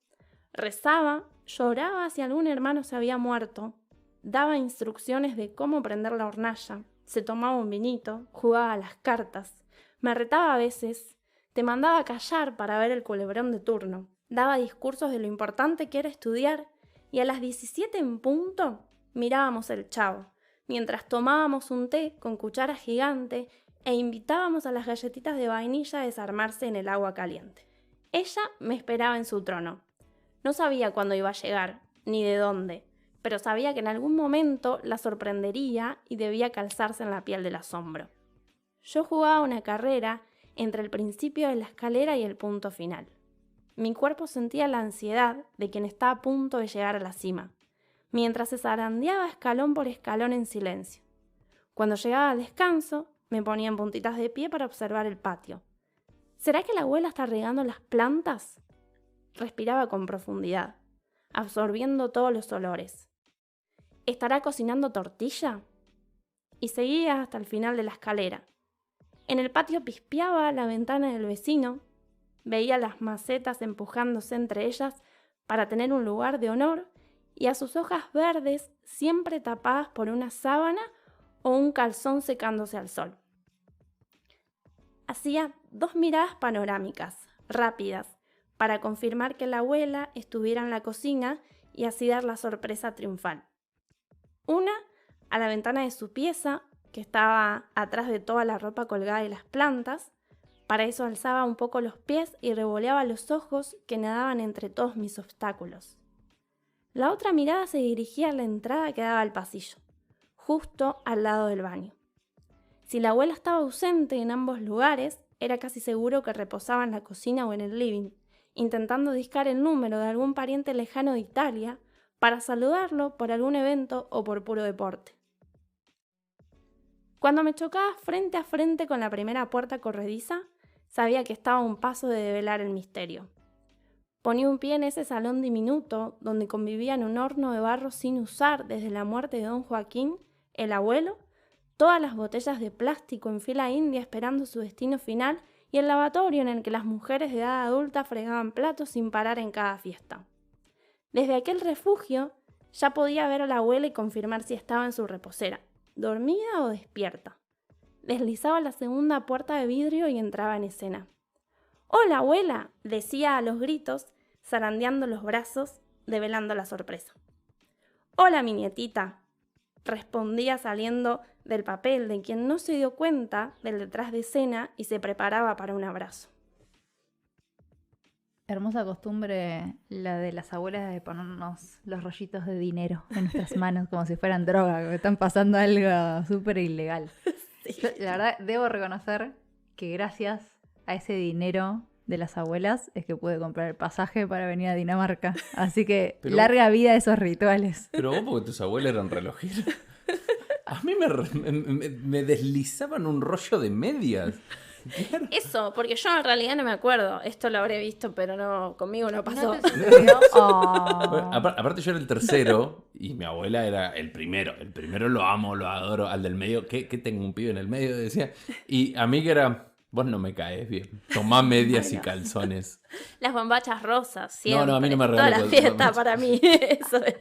rezaba, lloraba si algún hermano se había muerto, daba instrucciones de cómo prender la hornalla, se tomaba un vinito, jugaba a las cartas, me retaba a veces, te mandaba a callar para ver el culebrón de turno, daba discursos de lo importante que era estudiar, y a las 17 en punto mirábamos el Chavo, mientras tomábamos un té con cuchara gigante e invitábamos a las galletitas de vainilla a desarmarse en el agua caliente. Ella me esperaba en su trono. No sabía cuándo iba a llegar, ni de dónde, pero sabía que en algún momento la sorprendería y debía calzarse en la piel del asombro. Yo jugaba una carrera entre el principio de la escalera y el punto final. Mi cuerpo sentía la ansiedad de quien está a punto de llegar a la cima, mientras se zarandeaba escalón por escalón en silencio. Cuando llegaba al descanso, me ponía en puntitas de pie para observar el patio. ¿Será que la abuela está regando las plantas? Respiraba con profundidad, absorbiendo todos los olores. ¿Estará cocinando tortilla? Y seguía hasta el final de la escalera. En el patio pispeaba la ventana del vecino, veía las macetas empujándose entre ellas para tener un lugar de honor y a sus hojas verdes siempre tapadas por una sábana o un calzón secándose al sol. Hacía 2 miradas panorámicas, rápidas, para confirmar que la abuela estuviera en la cocina y así dar la sorpresa triunfal. Una a la ventana de su pieza, que estaba atrás de toda la ropa colgada y las plantas. Para eso alzaba un poco los pies y revoleaba los ojos que nadaban entre todos mis obstáculos. La otra mirada se dirigía a la entrada que daba al pasillo, justo al lado del baño. Si la abuela estaba ausente en ambos lugares, era casi seguro que reposaba en la cocina o en el living, intentando discar el número de algún pariente lejano de Italia para saludarlo por algún evento o por puro deporte. Cuando me chocaba frente a frente con la primera puerta corrediza, sabía que estaba a un paso de develar el misterio. Ponía un pie en ese salón diminuto donde convivían un horno de barro sin usar desde la muerte de don Joaquín, el abuelo, todas las botellas de plástico en fila india esperando su destino final y el lavatorio en el que las mujeres de edad adulta fregaban platos sin parar en cada fiesta. Desde aquel refugio Ya podía ver a la abuela y confirmar si estaba en su reposera, dormida o despierta. Deslizaba la segunda puerta de vidrio y entraba en escena. «¡Hola, abuela!», decía a los gritos, zarandeando los brazos, develando la sorpresa. «Hola, mi nietita», respondía saliendo del papel de quien no se dio cuenta del detrás de escena y se preparaba para un abrazo. Hermosa costumbre la de las abuelas de ponernos los rollitos de dinero en nuestras manos como si fueran droga, que están pasando algo súper ilegal. Sí. Yo, la verdad, debo reconocer que gracias a ese dinero de las abuelas es que pude comprar el pasaje para venir a Dinamarca. Así que Pero- larga vida a esos rituales. Pero vos porque tus abuelos eran relojeros. A mí me deslizaban un rollo de medias. Claro. Eso, porque yo en realidad no me acuerdo. Esto lo habré visto, pero no, conmigo no pasó. ¿No te sucedió? Bueno, aparte yo era el tercero y mi abuela era el primero. El primero lo amo, lo adoro. Al del medio, ¿qué tengo un pibe en el medio? Decía. Y a mí que era, vos no me caes bien. Tomá medias y calzones. Las bombachas rosas, siempre. No, a mí no me Toda regaló la con fiesta bombachas. para mí. Eso era.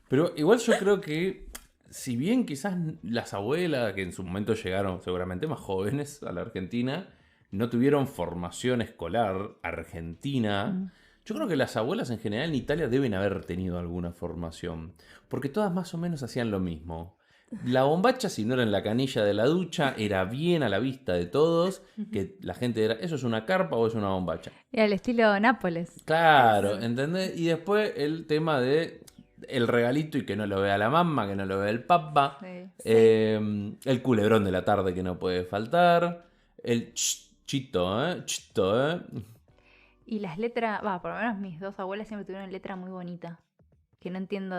Pero igual yo creo que, si bien quizás las abuelas, que en su momento llegaron seguramente más jóvenes a la Argentina, no tuvieron formación escolar argentina, yo creo que las abuelas en general en Italia deben haber tenido alguna formación, porque todas más o menos hacían lo mismo. La bombacha, si no era en la canilla de la ducha, era bien a la vista de todos, que la gente era, ¿eso es una carpa o es una bombacha? Y al estilo Nápoles. Claro, ¿entendés? Y después el tema de el regalito y que no lo vea la mamá, que no lo vea el papá, Sí. el culebrón de la tarde que no puede faltar, el chito, chito, Y las letras, por lo menos mis dos abuelas siempre tuvieron letra muy bonita. Que no entiendo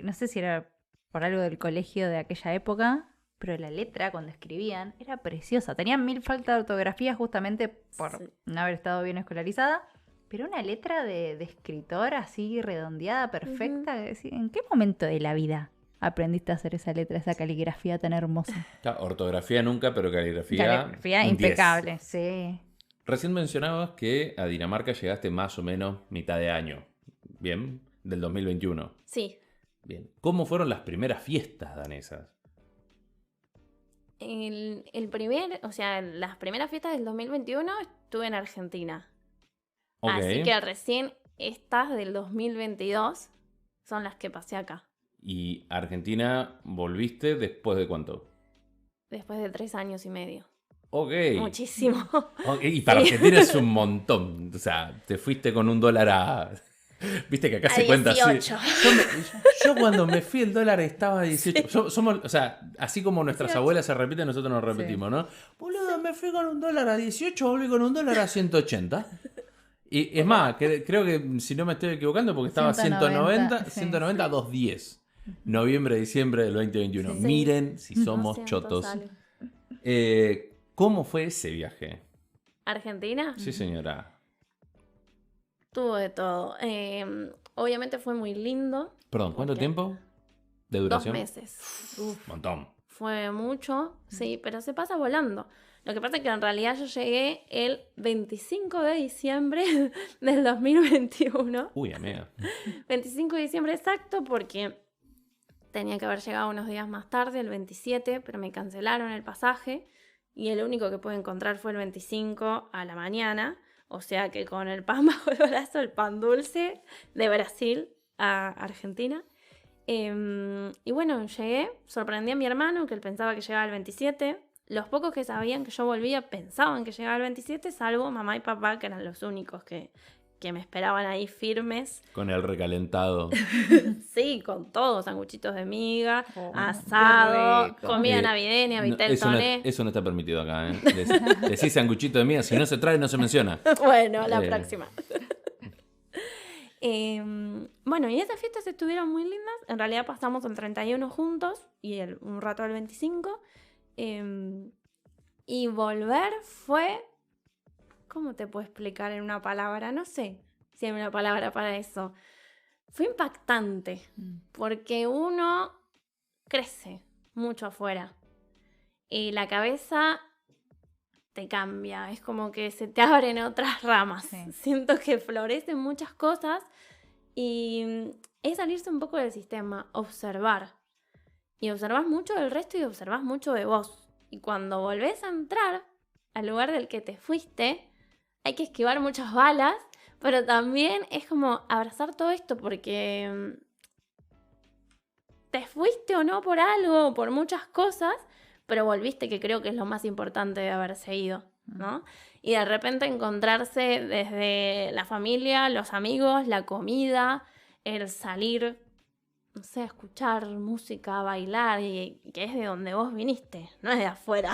no sé si era por algo del colegio de aquella época, pero la letra cuando escribían era preciosa. Tenían 1000 faltas de ortografía justamente por Sí. no haber estado bien escolarizada, pero una letra de escritor así redondeada, perfecta. Que decía, ¿en qué momento de la vida aprendiste a hacer esa letra, esa caligrafía tan hermosa? Ortografía nunca, pero caligrafía, Caligrafía un 10. impecable, sí. Recién mencionabas que a Dinamarca llegaste más o menos mitad de año, ¿bien? Del 2021. Sí. Bien. ¿Cómo fueron las primeras fiestas danesas? Las primeras fiestas del 2021 estuve en Argentina. Ok. Así que recién estas del 2022 son las que pasé acá. ¿Y Argentina volviste después de cuánto? Después de 3 años y medio. Ok. Muchísimo. Ok, y para Argentina es un montón. O sea, te fuiste con un dólar a... Viste que acá se cuenta así. 18. Yo cuando me fui el dólar estaba a 18. Somos, o sea, así como nuestras 18. abuelas se repiten, nosotros nos repetimos, ¿no? Boludo, me fui con un dólar a 18, volví con un dólar a 180. Y es más, creo que si no me estoy equivocando, porque estaba 190, sí, 190 a 210. Noviembre, diciembre del 2021. Sí. Miren si somos 200 chotos. algo. ¿Cómo fue ese viaje? ¿Argentina? Sí, señora. Tuvo de todo. Obviamente fue muy lindo. Perdón, ¿cuánto ¿Por qué? tiempo de 2 duración? meses. Montón. Fue mucho, sí, pero se pasa volando. Lo que pasa es que en realidad yo llegué el 25 de diciembre del 2021. Uy, amiga. 25 de diciembre exacto porque tenía que haber llegado unos días más tarde, el 27, pero me cancelaron el pasaje y el único que pude encontrar fue el 25 a la mañana. O sea que con el pan bajo el brazo, el pan dulce de Brasil a Argentina. Y bueno, llegué, sorprendí a mi hermano que él pensaba que llegaba el 27. Los pocos que sabían que yo volvía pensaban que llegaba el 27, salvo mamá y papá, que eran los únicos que me esperaban ahí firmes. Con el recalentado. Sí, con todo, sanguchitos de miga, Oh, asado, qué rico. comida Eh, navideña, No, vitel toné. eso no está permitido acá, ¿eh? Decís sanguchito de mía, si no se trae, no se menciona. Bueno, la Eh. próxima. Bueno, y esas fiestas estuvieron muy lindas. En realidad pasamos el 31 juntos y un rato el 25. Y volver fue... ¿Cómo te puedo explicar en una palabra? No sé si hay una palabra para eso. Fue impactante porque uno crece mucho afuera y la cabeza te cambia, es como que se te abren otras ramas. Sí. Siento que florecen muchas cosas y es salirse un poco del sistema, observar. Y observás mucho del resto y observás mucho de vos. Y cuando volvés a entrar al lugar del que te fuiste, hay que esquivar muchas balas, pero también es como abrazar todo esto porque te fuiste o no por algo, por muchas cosas, pero volviste, que creo que es lo más importante de haberse ido, ¿no? Y de repente encontrarse desde la familia, los amigos, la comida, el salir, no sé, escuchar música, bailar, y que es de donde vos viniste, no es de afuera.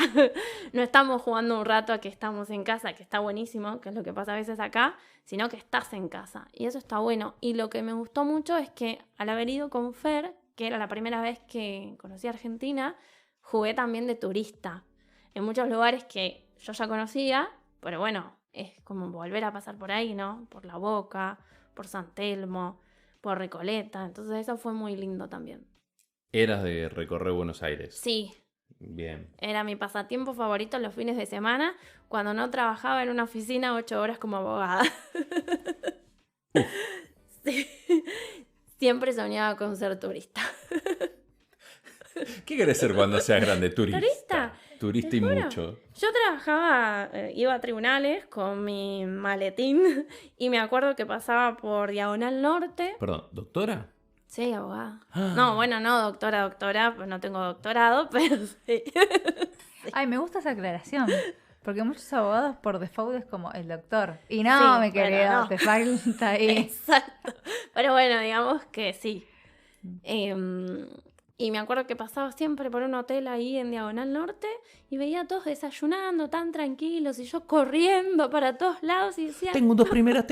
No estamos jugando un rato a que estamos en casa, que está buenísimo, que es lo que pasa a veces acá, sino que estás en casa, y eso está bueno. Y lo que me gustó mucho es que al haber ido con Fer, que era la primera vez que conocí a Argentina, jugué también de turista en muchos lugares que yo ya conocía, pero bueno, es como volver a pasar por ahí, ¿no? Por La Boca, por San Telmo, por Recoleta, entonces eso fue muy lindo también. ¿Eras de recorrer Buenos Aires? Sí. Bien. Era mi pasatiempo favorito los fines de semana, cuando no trabajaba en una oficina 8 horas como abogada. Sí. Siempre soñaba con ser turista. ¿Qué querés ser cuando seas grande? Turista. ¿Turista? Turista y mucho. Yo trabajaba, iba a tribunales con mi maletín y me acuerdo que pasaba por Diagonal Norte. Perdón, ¿doctora? Sí, abogada. No, bueno, no doctora, pues no tengo doctorado, pero sí. Ay, me gusta esa aclaración. Porque muchos abogados por default es como el doctor. Y no, Sí, me querido, bueno, no. te falta ahí. Exacto. Pero bueno, digamos que sí. Y me acuerdo que pasaba siempre por un hotel ahí en Diagonal Norte y veía a todos desayunando tan tranquilos y yo corriendo para todos lados y decía... Tengo dos primeras.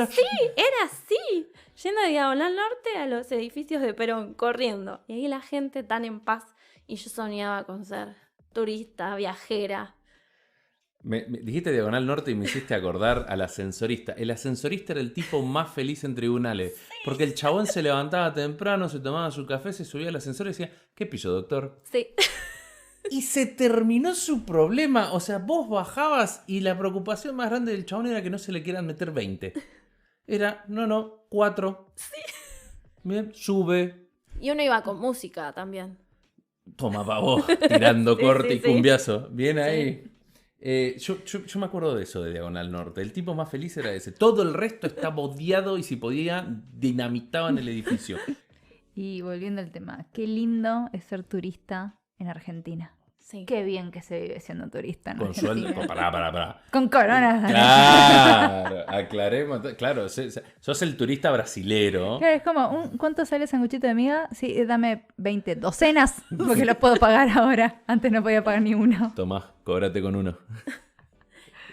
Sí, era así. Yendo de Diagonal Norte a los edificios de Perón, corriendo. Y ahí la gente tan en paz y yo soñaba con ser turista, viajera. Me dijiste Diagonal Norte y me hiciste acordar al ascensorista. El ascensorista era el tipo más feliz en tribunales. Sí. Porque el chabón se levantaba temprano, se tomaba su café, se subía al ascensor y decía, ¿qué piso, doctor? Sí. Y se terminó su problema. O sea, vos bajabas y la preocupación más grande del chabón era que no se le quieran meter 20. Era, 4. Sí. Bien, sube. Y uno iba con música también. Toma pa' vos, tirando sí, corte y cumbiazo. Bien sí. Ahí. Yo me acuerdo de eso de Diagonal Norte. El tipo más feliz era ese. Todo el resto estaba odiado y si podía dinamitaban el edificio. Y volviendo al tema, qué lindo es ser turista en Argentina. Sí. Qué bien que se vive siendo turista en Con Argentina. sueldo, pará. Con coronas. Claro, aclaremos. Claro, sos el turista brasilero. Claro, es como, ¿cuánto sale el sanguchito de miga? Sí, dame 20 docenas, porque lo puedo pagar ahora. Antes no podía pagar ni uno. Tomá, cóbrate con uno.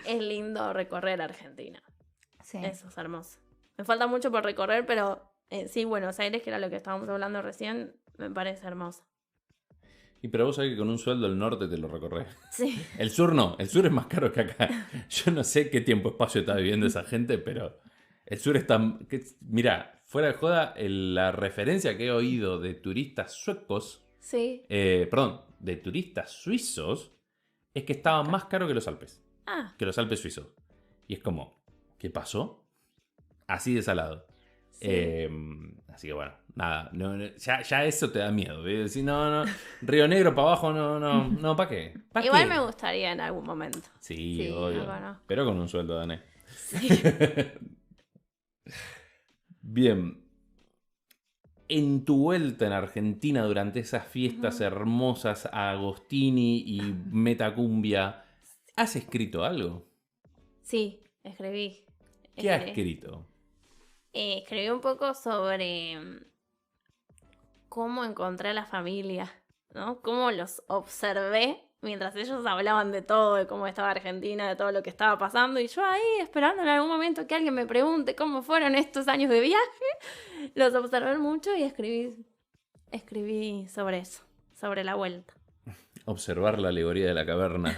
Es lindo recorrer Argentina. Sí. Eso es hermoso. Me falta mucho por recorrer, pero sí, Buenos Aires, que era lo que estábamos hablando recién, me parece hermoso. Y pero vos sabés que con un sueldo el norte te lo recorres. Sí. El sur no, el sur es más caro que acá. Yo no sé qué tiempo-espacio está viviendo esa gente, pero el sur está... Mirá, fuera de joda, la referencia que he oído de turistas suecos, sí. De turistas suizos, es que estaban más caros que los Alpes. Que los Alpes suizos. Y es como, ¿qué pasó? Así de salado. Sí. Así que bueno, nada, ya eso te da miedo. Si no, Río Negro para abajo, no, ¿para qué? Igual me gustaría en algún momento. Sí, obvio. No. Pero con un sueldo, Dané. Sí. Bien. En tu vuelta en Argentina durante esas fiestas hermosas a Agostini y Metacumbia, ¿has escrito algo? Sí, escribí. ¿Qué has escrito? Escribí un poco sobre cómo encontré a la familia, ¿no? Cómo los observé mientras ellos hablaban de todo, de cómo estaba Argentina, de todo lo que estaba pasando, y yo ahí esperando en algún momento que alguien me pregunte cómo fueron estos años de viaje. Los observé mucho y escribí sobre eso, sobre la vuelta. Observar la alegoría de la caverna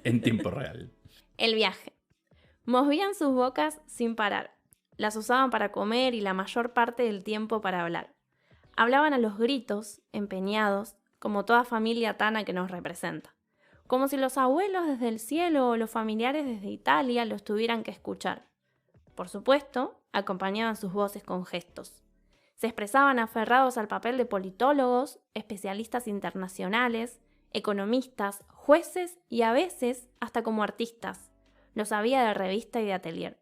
en tiempo real. El viaje. Movían sus bocas sin parar. Las usaban para comer y la mayor parte del tiempo para hablar. Hablaban a los gritos, empeñados, como toda familia tana que nos representa. Como si los abuelos desde el cielo o los familiares desde Italia los tuvieran que escuchar. Por supuesto, acompañaban sus voces con gestos. Se expresaban aferrados al papel de politólogos, especialistas internacionales, economistas, jueces y a veces hasta como artistas. Los había de revista y de atelier.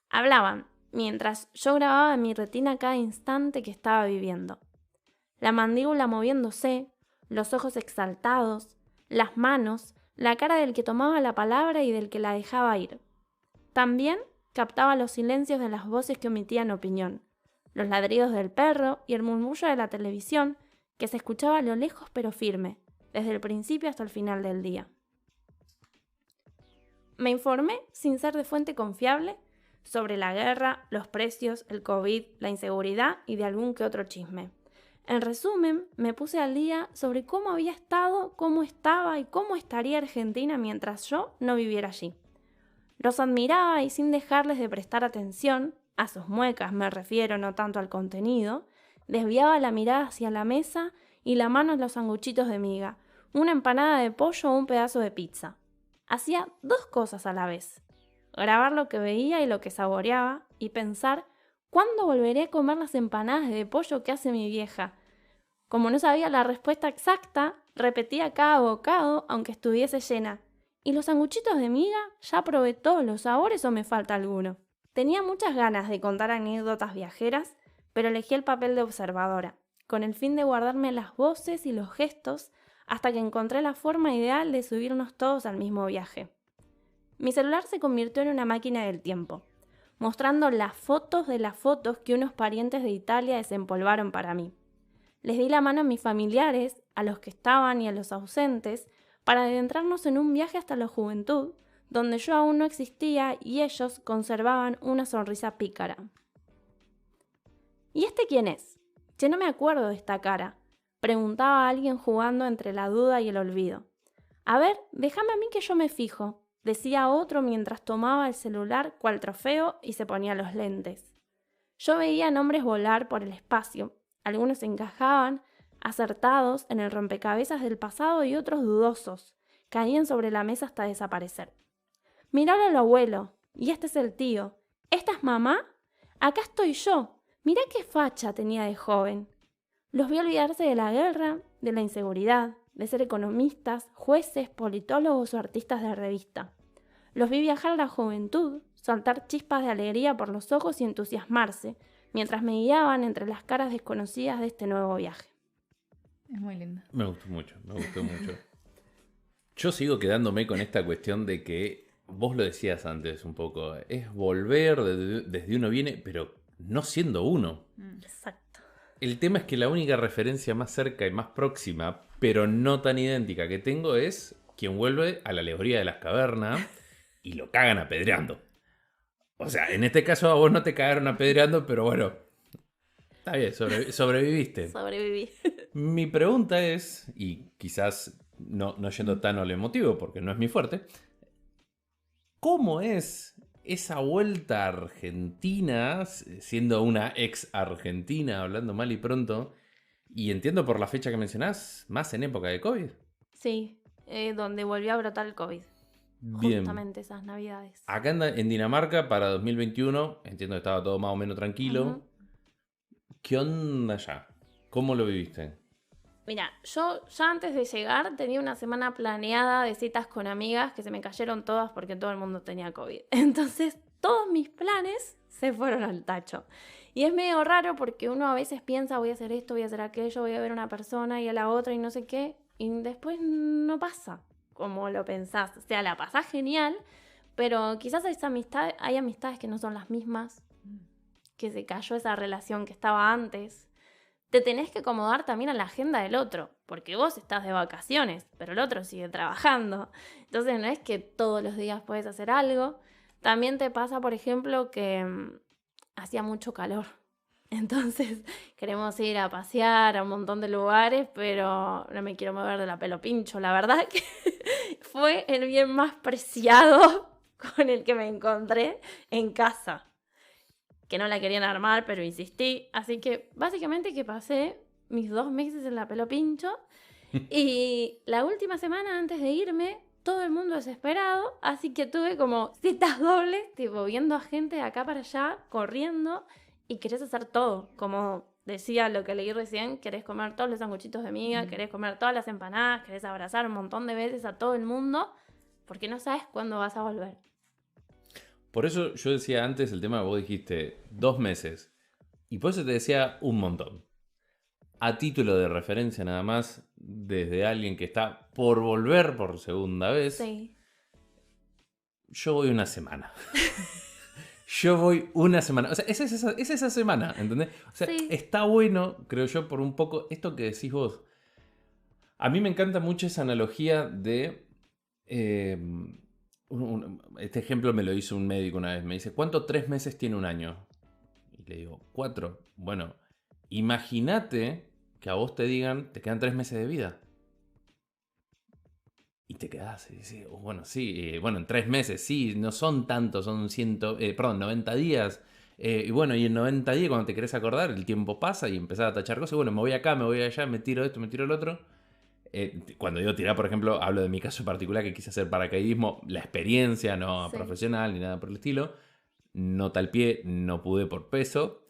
Hablaban, mientras yo grababa en mi retina cada instante que estaba viviendo. La mandíbula moviéndose, los ojos exaltados, las manos, la cara del que tomaba la palabra y del que la dejaba ir. También captaba los silencios de las voces que omitían opinión, los ladridos del perro y el murmullo de la televisión que se escuchaba a lo lejos pero firme, desde el principio hasta el final del día. Me informé, sin ser de fuente confiable, sobre la guerra, los precios, el COVID, la inseguridad y de algún que otro chisme. En resumen, me puse al día sobre cómo había estado, cómo estaba y cómo estaría Argentina mientras yo no viviera allí. Los admiraba y sin dejarles de prestar atención, a sus muecas me refiero, no tanto al contenido, desviaba la mirada hacia la mesa y la mano en los sanguchitos de miga, una empanada de pollo o un pedazo de pizza. Hacía dos cosas a la vez: grabar lo que veía y lo que saboreaba y pensar ¿cuándo volveré a comer las empanadas de pollo que hace mi vieja? Como no sabía la respuesta exacta, repetía cada bocado aunque estuviese llena. ¿Y los sanguchitos de miga? ¿Ya probé todos los sabores o me falta alguno? Tenía muchas ganas de contar anécdotas viajeras, pero elegí el papel de observadora, con el fin de guardarme las voces y los gestos hasta que encontré la forma ideal de subirnos todos al mismo viaje. Mi celular se convirtió en una máquina del tiempo, mostrando las fotos de las fotos que unos parientes de Italia desempolvaron para mí. Les di la mano a mis familiares, a los que estaban y a los ausentes, para adentrarnos en un viaje hasta la juventud, donde yo aún no existía y ellos conservaban una sonrisa pícara. ¿Y este quién es? Che, no me acuerdo de esta cara, preguntaba a alguien jugando entre la duda y el olvido. A ver, déjame a mí que yo me fijo, decía otro mientras tomaba el celular cual trofeo y se ponía los lentes. Yo veía nombres volar por el espacio, algunos encajaban, acertados en el rompecabezas del pasado y otros dudosos, caían sobre la mesa hasta desaparecer. Miralo al abuelo, y este es el tío. ¿Esta es mamá? Acá estoy yo. Mirá qué facha tenía de joven. Los vi olvidarse de la guerra, de la inseguridad, de ser economistas, jueces, politólogos o artistas de revista. Los vi viajar a la juventud, saltar chispas de alegría por los ojos y entusiasmarse, mientras me guiaban entre las caras desconocidas de este nuevo viaje. Es muy lindo. Me gustó mucho. Yo sigo quedándome con esta cuestión de que, vos lo decías antes un poco, es volver desde uno viene, pero no siendo uno. Exacto. El tema es que la única referencia más cerca y más próxima, pero no tan idéntica que tengo es quien vuelve a la alegoría de las cavernas y lo cagan apedreando. O sea, en este caso a vos no te cagaron apedreando, pero bueno, está bien, sobreviviste. Sobreviví. Mi pregunta es, y quizás no yendo tan a lo emotivo porque no es mi fuerte, ¿cómo es esa vuelta a Argentina, siendo una ex Argentina, hablando mal y pronto, y entiendo por la fecha que mencionás, más en época de COVID? Sí, donde volvió a brotar el COVID. Bien. Justamente esas navidades. Acá en Dinamarca para 2021, entiendo que estaba todo más o menos tranquilo. Uh-huh. ¿Qué onda allá? ¿Cómo lo viviste? Mira, yo ya antes de llegar tenía una semana planeada de citas con amigas que se me cayeron todas porque todo el mundo tenía COVID. Entonces, todos mis planes se fueron al tacho. Y es medio raro porque uno a veces piensa, voy a hacer esto, voy a hacer aquello, voy a ver a una persona y a la otra y no sé qué. Y después no pasa como lo pensás. O sea, la pasás genial, pero quizás hay amistades que no son las mismas, que se cayó esa relación que estaba antes. Te tenés que acomodar también a la agenda del otro, porque vos estás de vacaciones, pero el otro sigue trabajando. Entonces no es que todos los días puedes hacer algo. También te pasa, por ejemplo, que hacía mucho calor. Entonces queremos ir a pasear a un montón de lugares, pero no me quiero mover de la pelo pincho. La verdad que fue el bien más preciado con el que me encontré en casa. Que no la querían armar, pero insistí. Así que básicamente que pasé mis 2 meses en la pelo pincho. Y la última semana antes de irme, todo el mundo desesperado. Así que tuve como citas dobles, tipo viendo a gente de acá para allá, corriendo. y querés hacer todo, como decía lo que leí recién, querés comer todos los sanguchitos de miga, querés comer todas las empanadas, querés abrazar un montón de veces a todo el mundo, porque no sabes cuándo vas a volver. Por eso yo decía antes el tema que vos dijiste 2 meses. Y por eso te decía un montón. A título de referencia nada más, desde alguien que está por volver por segunda vez, Sí. yo voy una semana. Yo voy una semana. O sea, es esa semana, ¿entendés? O sea, Sí. está bueno, creo yo, por un poco esto que decís vos. A mí me encanta mucho esa analogía de... este ejemplo me lo hizo un médico una vez. Me dice, ¿cuánto 3 meses tiene un año? Y le digo, 4. Bueno, imagínate que a vos te digan, te quedan 3 meses de vida. Y te quedás, y decís, bueno, sí, bueno, en 3 meses, sí, no son tantos, son 90 días. Y bueno, y en 90 días cuando te querés acordar, el tiempo pasa y empezás a tachar cosas. Bueno, me voy acá, me voy allá, me tiro esto, me tiro el otro. Cuando digo tirar, por ejemplo, hablo de mi caso particular que quise hacer paracaidismo, la experiencia, no Sí. profesional ni nada por el estilo. No tal pie, no pude por peso.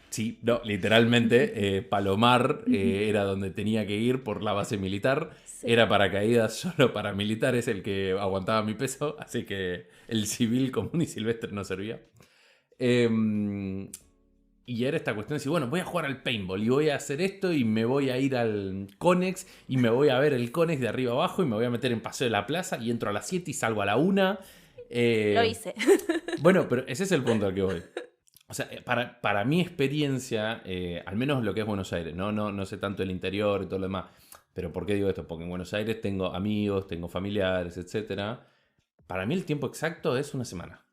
Sí, no, literalmente Palomar era donde tenía que ir por la base militar. Sí. Era paracaídas solo para militares el que aguantaba mi peso, así que el civil común y silvestre no servía. Y era esta cuestión de decir, bueno, voy a jugar al paintball y voy a hacer esto y me voy a ir al Conex y me voy a ver el Conex de arriba abajo y me voy a meter en Paseo de la Plaza y entro a las 7 y salgo a la 1. Lo hice. Bueno, pero ese es el punto al que voy. O sea, para mi experiencia, al menos lo que es Buenos Aires, no sé tanto el interior y todo lo demás. Pero ¿por qué digo esto? Porque en Buenos Aires tengo amigos, tengo familiares, etc. Para mí el tiempo exacto es una semana.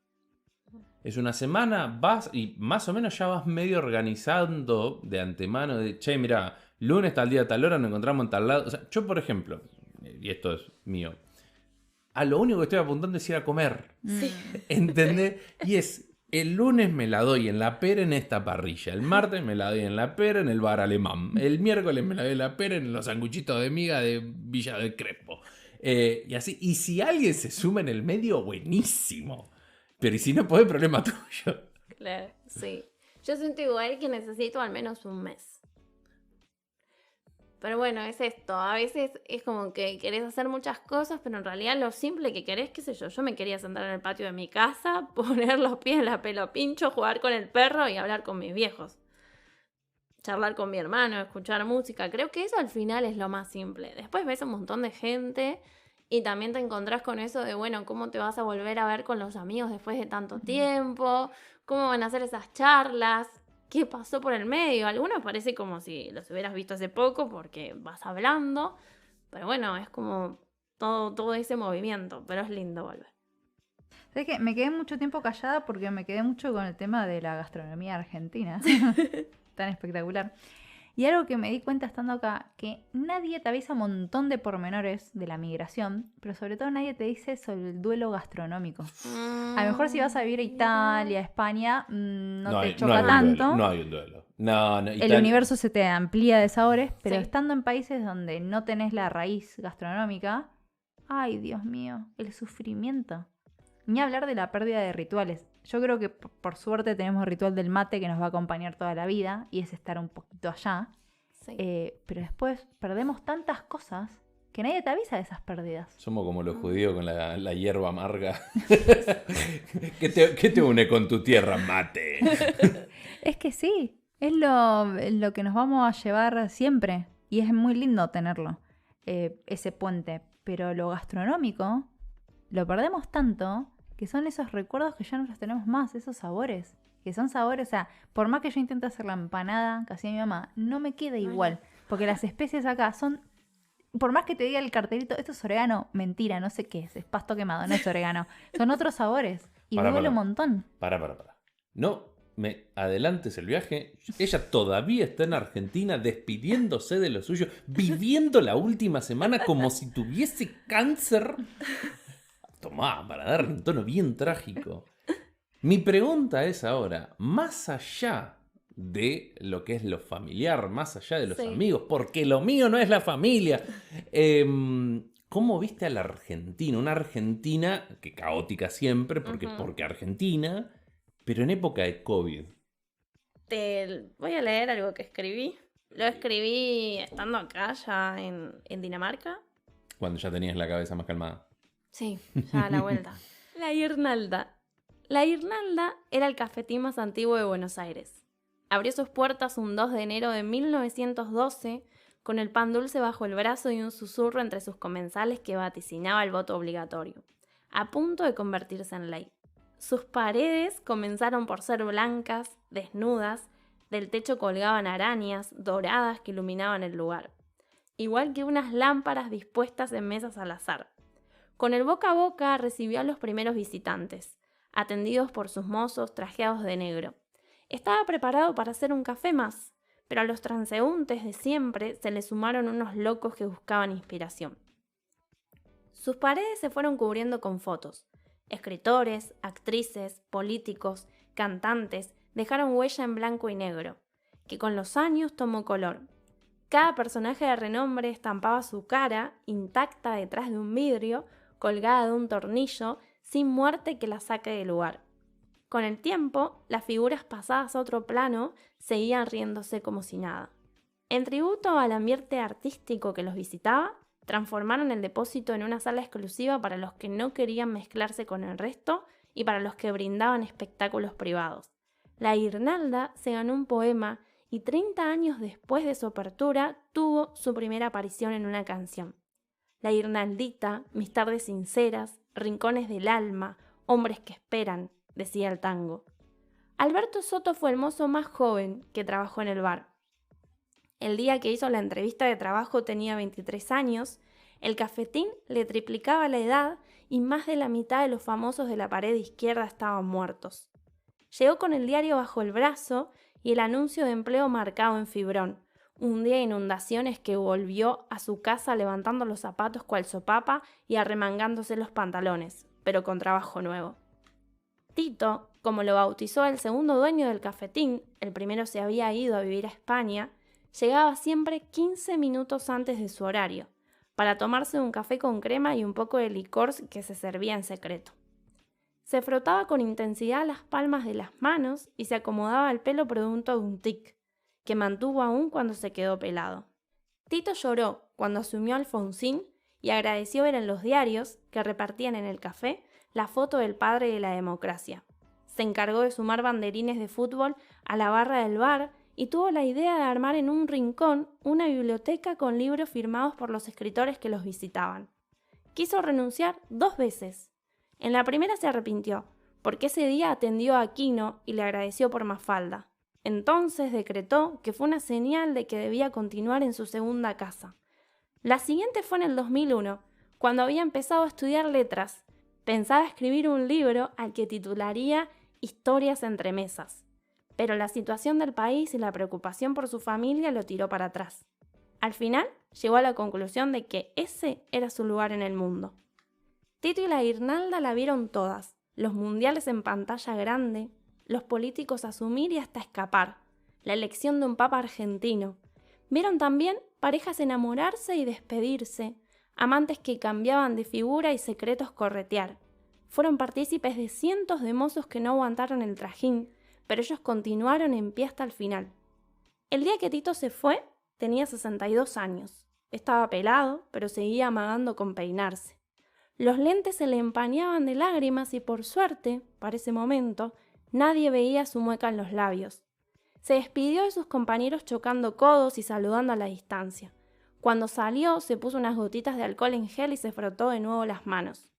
Es una semana, vas y más o menos ya vas medio organizando de antemano de, che, mira, lunes tal día, tal hora, nos encontramos en tal lado. O sea, yo, por ejemplo, y esto es mío, a lo único que estoy apuntando es ir a comer. Sí. ¿Entendés? Y es, el lunes me la doy en la pera en esta parrilla. El martes me la doy en la pera en el bar alemán. El miércoles me la doy en la pera en los sanguchitos de miga de Villa del Crespo. Y así. Y si alguien se suma en el medio, buenísimo. Pero y si no podés, problema tuyo. Claro, sí. Yo siento igual que necesito al menos un mes. Pero bueno, es esto. A veces es como que querés hacer muchas cosas, pero en realidad lo simple que querés, qué sé yo. Yo me quería sentar en el patio de mi casa, poner los pies en la pelo pincho, jugar con el perro y hablar con mis viejos. Charlar con mi hermano, escuchar música. Creo que eso al final es lo más simple. Después ves un montón de gente y también te encontrás con eso de, bueno, ¿cómo te vas a volver a ver con los amigos después de tanto tiempo? ¿Cómo van a hacer esas charlas? ¿Qué pasó por el medio? Algunos parece como si los hubieras visto hace poco porque vas hablando. Pero bueno, es como todo ese movimiento. Pero es lindo volver. ¿Sabes qué? Me quedé mucho tiempo callada porque me quedé mucho con el tema de la gastronomía argentina. Tan espectacular. Y algo que me di cuenta estando acá, que nadie te avisa un montón de pormenores de la migración, pero sobre todo nadie te dice sobre el duelo gastronómico. A lo mejor si vas a vivir a Italia, a España, no te choca tanto. No hay un duelo. No, El universo se te amplía de sabores, pero Sí. estando en países donde no tenés la raíz gastronómica, ay, Dios mío, el sufrimiento. Ni hablar de la pérdida de rituales. Yo creo que por suerte tenemos el ritual del mate que nos va a acompañar toda la vida y es estar un poquito allá. Sí. Pero después perdemos tantas cosas que nadie te avisa de esas pérdidas. Somos como los judíos con la hierba amarga. ¿Qué te une con tu tierra, mate? Es que sí, es lo que nos vamos a llevar siempre y es muy lindo tenerlo, ese puente. Pero lo gastronómico lo perdemos tanto que son esos recuerdos que ya no los tenemos más, esos sabores. Que son sabores, o sea, por más que yo intente hacer la empanada que hacía mi mamá, no me queda igual. Porque las especies acá son, por más que te diga el cartelito, esto es orégano, mentira, no sé qué es pasto quemado, no es orégano. Son otros sabores y duele un montón. Para. No me adelantes el viaje. Ella todavía está en Argentina despidiéndose de lo suyo, viviendo la última semana como si tuviese cáncer. Tomá, para darle un tono bien trágico. Mi pregunta es ahora, más allá de lo que es lo familiar, más allá de los amigos, porque lo mío no es la familia, ¿cómo viste a la Argentina? Una Argentina que caótica siempre, porque Argentina, pero en época de COVID. Te voy a leer algo que escribí. Lo escribí estando acá, ya en Dinamarca. Cuando ya tenías la cabeza más calmada. Sí, ya a la vuelta. La Guirnalda. La Guirnalda era el cafetín más antiguo de Buenos Aires. Abrió sus puertas un 2 de enero de 1912 con el pan dulce bajo el brazo y un susurro entre sus comensales que vaticinaba el voto obligatorio, a punto de convertirse en ley. Sus paredes comenzaron por ser blancas, desnudas, del techo colgaban arañas doradas que iluminaban el lugar, igual que unas lámparas dispuestas en mesas al azar. Con el boca a boca recibió a los primeros visitantes, atendidos por sus mozos trajeados de negro. Estaba preparado para hacer un café más, pero a los transeúntes de siempre se le sumaron unos locos que buscaban inspiración. Sus paredes se fueron cubriendo con fotos. Escritores, actrices, políticos, cantantes dejaron huella en blanco y negro, que con los años tomó color. Cada personaje de renombre estampaba su cara, intacta detrás de un vidrio, colgada de un tornillo, sin muerte que la saque del lugar. Con el tiempo, las figuras pasadas a otro plano seguían riéndose como si nada. En tributo al ambiente artístico que los visitaba, transformaron el depósito en una sala exclusiva para los que no querían mezclarse con el resto y para los que brindaban espectáculos privados. La Guirnalda se ganó un poema y 30 años después de su apertura tuvo su primera aparición en una canción. La Guirnaldita, mis tardes sinceras, rincones del alma, hombres que esperan, decía el tango. Alberto Soto fue el mozo más joven que trabajó en el bar. El día que hizo la entrevista de trabajo tenía 23 años, el cafetín le triplicaba la edad y más de la mitad de los famosos de la pared izquierda estaban muertos. Llegó con el diario bajo el brazo y el anuncio de empleo marcado en fibrón. Un día de inundaciones que volvió a su casa levantando los zapatos cual sopapa y arremangándose los pantalones, pero con trabajo nuevo. Tito, como lo bautizó el segundo dueño del cafetín, el primero se había ido a vivir a España, llegaba siempre 15 minutos antes de su horario, para tomarse un café con crema y un poco de licor que se servía en secreto. Se frotaba con intensidad las palmas de las manos y se acomodaba el pelo producto de un tic, que mantuvo aún cuando se quedó pelado. Tito lloró cuando asumió Alfonsín y agradeció ver en los diarios, que repartían en el café, la foto del padre de la democracia. Se encargó de sumar banderines de fútbol a la barra del bar y tuvo la idea de armar en un rincón una biblioteca con libros firmados por los escritores que los visitaban. Quiso renunciar 2 veces. En la primera se arrepintió, porque ese día atendió a Aquino y le agradeció por Mafalda. Entonces decretó que fue una señal de que debía continuar en su segunda casa. La siguiente fue en el 2001, cuando había empezado a estudiar letras. Pensaba escribir un libro al que titularía Historias entre mesas, pero la situación del país y la preocupación por su familia lo tiró para atrás. Al final, llegó a la conclusión de que ese era su lugar en el mundo. Tito y la Guirnalda la vieron todas, los mundiales en pantalla grande, los políticos asumir y hasta escapar, la elección de un papa argentino. Vieron también parejas enamorarse y despedirse, amantes que cambiaban de figura y secretos corretear. Fueron partícipes de cientos de mozos que no aguantaron el trajín, pero ellos continuaron en pie hasta el final. El día que Tito se fue, tenía 62 años. Estaba pelado, pero seguía amagando con peinarse. Los lentes se le empañaban de lágrimas y por suerte, para ese momento, nadie veía su mueca en los labios. Se despidió de sus compañeros chocando codos y saludando a la distancia. Cuando salió, se puso unas gotitas de alcohol en gel y se frotó de nuevo las manos.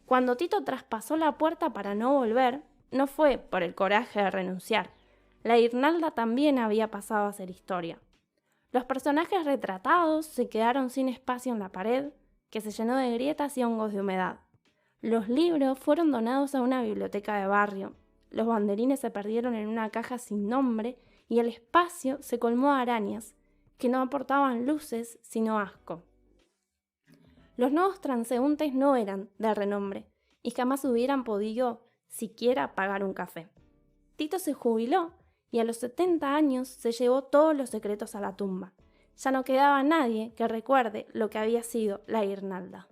Cuando Tito traspasó la puerta para no volver, no fue por el coraje de renunciar. La Guirnalda también había pasado a ser historia. Los personajes retratados se quedaron sin espacio en la pared, que se llenó de grietas y hongos de humedad. Los libros fueron donados a una biblioteca de barrio. Los banderines se perdieron en una caja sin nombre y el espacio se colmó de arañas, que no aportaban luces, sino asco. Los nuevos transeúntes no eran de renombre y jamás hubieran podido siquiera pagar un café. Tito se jubiló y a los 70 años se llevó todos los secretos a la tumba. Ya no quedaba nadie que recuerde lo que había sido la Guirnalda.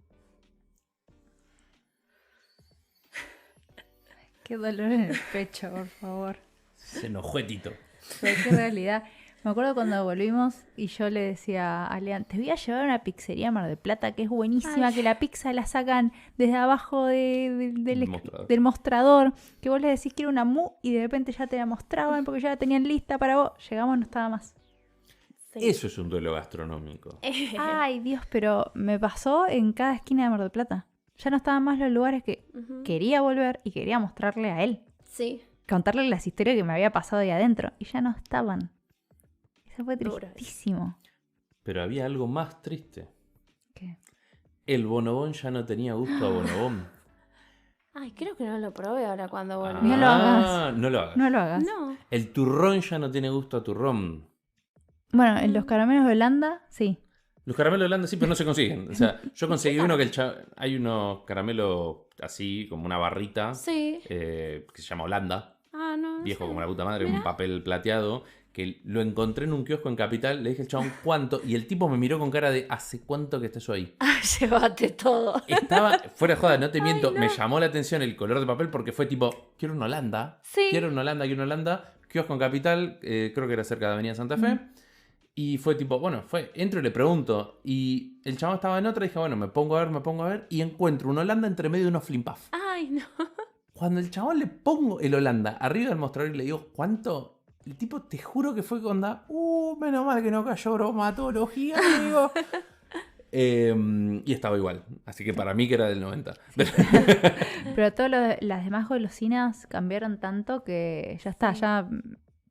Qué dolor en el pecho, por favor. Se enojó Tito. Cualquier realidad. Me acuerdo cuando volvimos y yo le decía a Lean, te voy a llevar a una pizzería Mar del Plata que es buenísima, que la pizza la sacan desde abajo del mostrador, que vos le decís que era una mu y de repente ya te la mostraban porque ya la tenían lista para vos. Llegamos, no estaba más. Sí. Eso es un duelo gastronómico. Ay, Dios, pero me pasó en cada esquina de Mar del Plata. Ya no estaban más los lugares que quería volver y quería mostrarle a él. Sí. Contarle las historias que me había pasado ahí adentro. Y ya no estaban. Eso fue tristísimo. Pero había algo más triste. ¿Qué? El bonobón ya no tenía gusto a bonobón. Ay, creo que no lo probé ahora cuando volví. No lo hagas. No lo hagas. No lo hagas. No. El turrón ya no tiene gusto a turrón. Bueno, en los caramelos de Holanda, sí. Los caramelos de Holanda sí, pero no se consiguen. O sea, yo conseguí uno que hay unos caramelos así, como una barrita, Sí. que se llama Holanda. Ah, no. Viejo sé. como la puta madre, Mirá. un papel plateado, que lo encontré en un kiosco en Capital, le dije al chabón cuánto, y el tipo me miró con cara de ¿hace cuánto que está eso ahí? Ah, llévate todo. Estaba, fuera de joda, no te miento, no. me llamó la atención el color de papel porque fue tipo, quiero una Holanda, Sí. quiero una Holanda, kiosco en Capital, creo que era cerca de Avenida Santa Fe. Y fue tipo, bueno, entro y le pregunto. Y el chabón estaba en otra y dije, bueno, me pongo a ver. Y encuentro una Holanda entre medio de unos flimpaf. Ay, no. Cuando el chabón le pongo el Holanda arriba del mostrador y le digo, ¿cuánto? El tipo, te juro que fue con menos mal que no cayó bromatología, amigo. Y estaba igual. Así que para mí que era del 90. Pero todas las demás golosinas cambiaron tanto que ya está, ya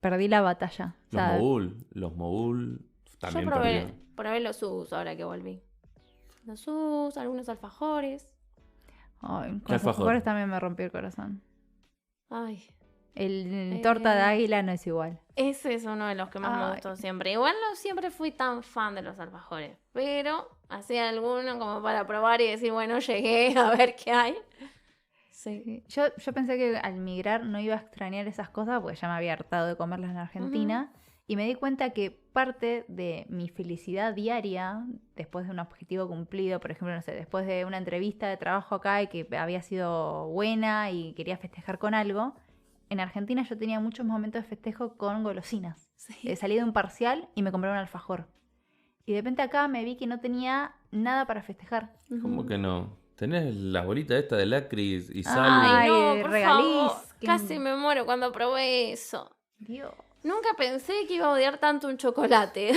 perdí la batalla. O sea, Los Mogul también Yo perdieron. probé los Sus ahora que volví. Los Sus, algunos alfajores. ay, con ¿Qué los alfajor? alfajores también me rompió el corazón. Ay, El torta de águila no es igual. ese es uno de los que más me Ay. gustó siempre. Igual no siempre fui tan fan de los alfajores, pero hacía alguno como para probar y decir, bueno, llegué a ver qué hay. Sí. Yo pensé que al migrar no iba a extrañar esas cosas porque ya me había hartado de comerlas en Argentina. Y me di cuenta que parte de mi felicidad diaria, después de un objetivo cumplido, por ejemplo, no sé, después de una entrevista de trabajo acá y que había sido buena y quería festejar con algo, en Argentina yo tenía muchos momentos de festejo con golosinas. Sí. Salí de un parcial y me compré un alfajor. Y de repente acá me vi que no tenía nada para festejar. ¿Cómo que no? ¿Tenés la bolita esta de lacris y sal? Ay, no, Ay, por regaliz, favor. que- Casi me muero cuando probé eso. Dios. Nunca pensé que iba a odiar tanto un chocolate.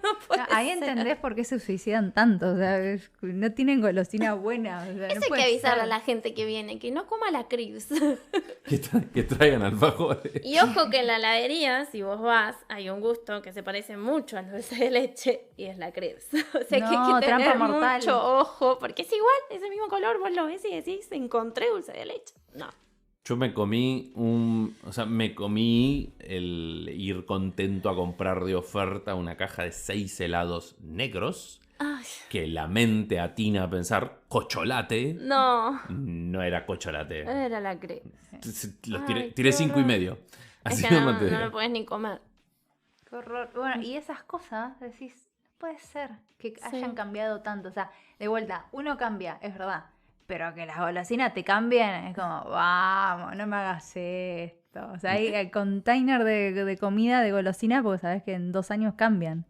No puede Ahí ser. entendés por qué se suicidan tanto. O sea, no tienen golosina buena. O sea, Eso no hay puede que avisarle ser. a la gente que viene, que no coma la Crips. Que traigan alfajores. Y ojo que en la heladería, si vos vas, hay un gusto que se parece mucho al dulce de leche y es la Crips. O sea que hay No, que trampa tener mortal. mucho ojo, porque es igual, es el mismo color, vos lo ves y decís, encontré dulce de leche. No. Yo me comí el ir contento a comprar de oferta una caja de 6 helados negros, Ay, que la mente atina a pensar, cocholate, no. no era cocholate. Era la Crips. Los Ay, tiré qué 5 y horror. medio. Es Así que nomás te no digo. lo podés ni comer. Qué horror. Bueno, y esas cosas, decís, no puede ser que hayan cambiado tanto. O sea, de vuelta, uno cambia, es verdad. Pero que las golosinas te cambien, es como, vamos, no me hagas esto. O sea, hay el container de comida de golosina porque sabes que en 2 años cambian.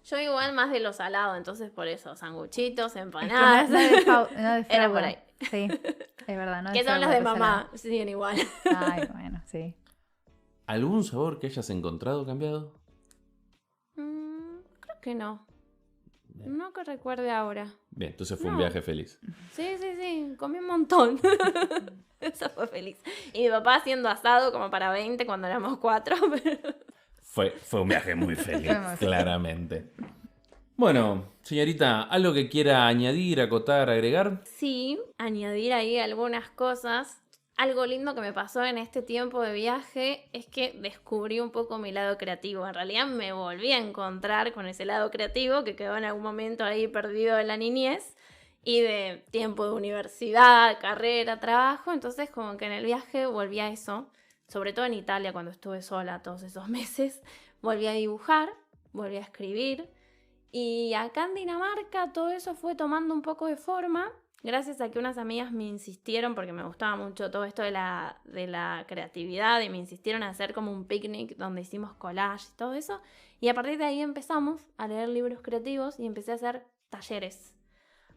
Yo igual más de lo salado, entonces por eso, sanguchitos, Es que empanadas. no defrauda. Era por ahí. Sí, es verdad. No Que son las defrauda de ese mamá, siguen igual. lado. Ay, bueno, sí. ¿Algún sabor que hayas encontrado cambiado? Creo que no. Bien. No que recuerde ahora. Bien, entonces fue un No. viaje feliz. Sí, comí un montón. Eso fue feliz. Y mi papá haciendo asado como para 20 cuando éramos 4. Pero... Fue un viaje muy feliz, Fue muy feliz. claramente. Bueno, señorita, ¿algo que quiera añadir, acotar, agregar? Sí, añadir ahí algunas cosas. Algo lindo que me pasó en este tiempo de viaje es que descubrí un poco mi lado creativo. En realidad me volví a encontrar con ese lado creativo que quedó en algún momento ahí perdido de la niñez y de tiempo de universidad, carrera, trabajo. Entonces como que en el viaje volví a eso, sobre todo en Italia cuando estuve sola todos esos meses. Volví a dibujar, volví a escribir y acá en Dinamarca todo eso fue tomando un poco de forma. gracias a que unas amigas me insistieron, porque me gustaba mucho todo esto de la creatividad, y me insistieron a hacer como un picnic donde hicimos collage y todo eso. Y a partir de ahí empezamos a leer libros creativos y empecé a hacer talleres.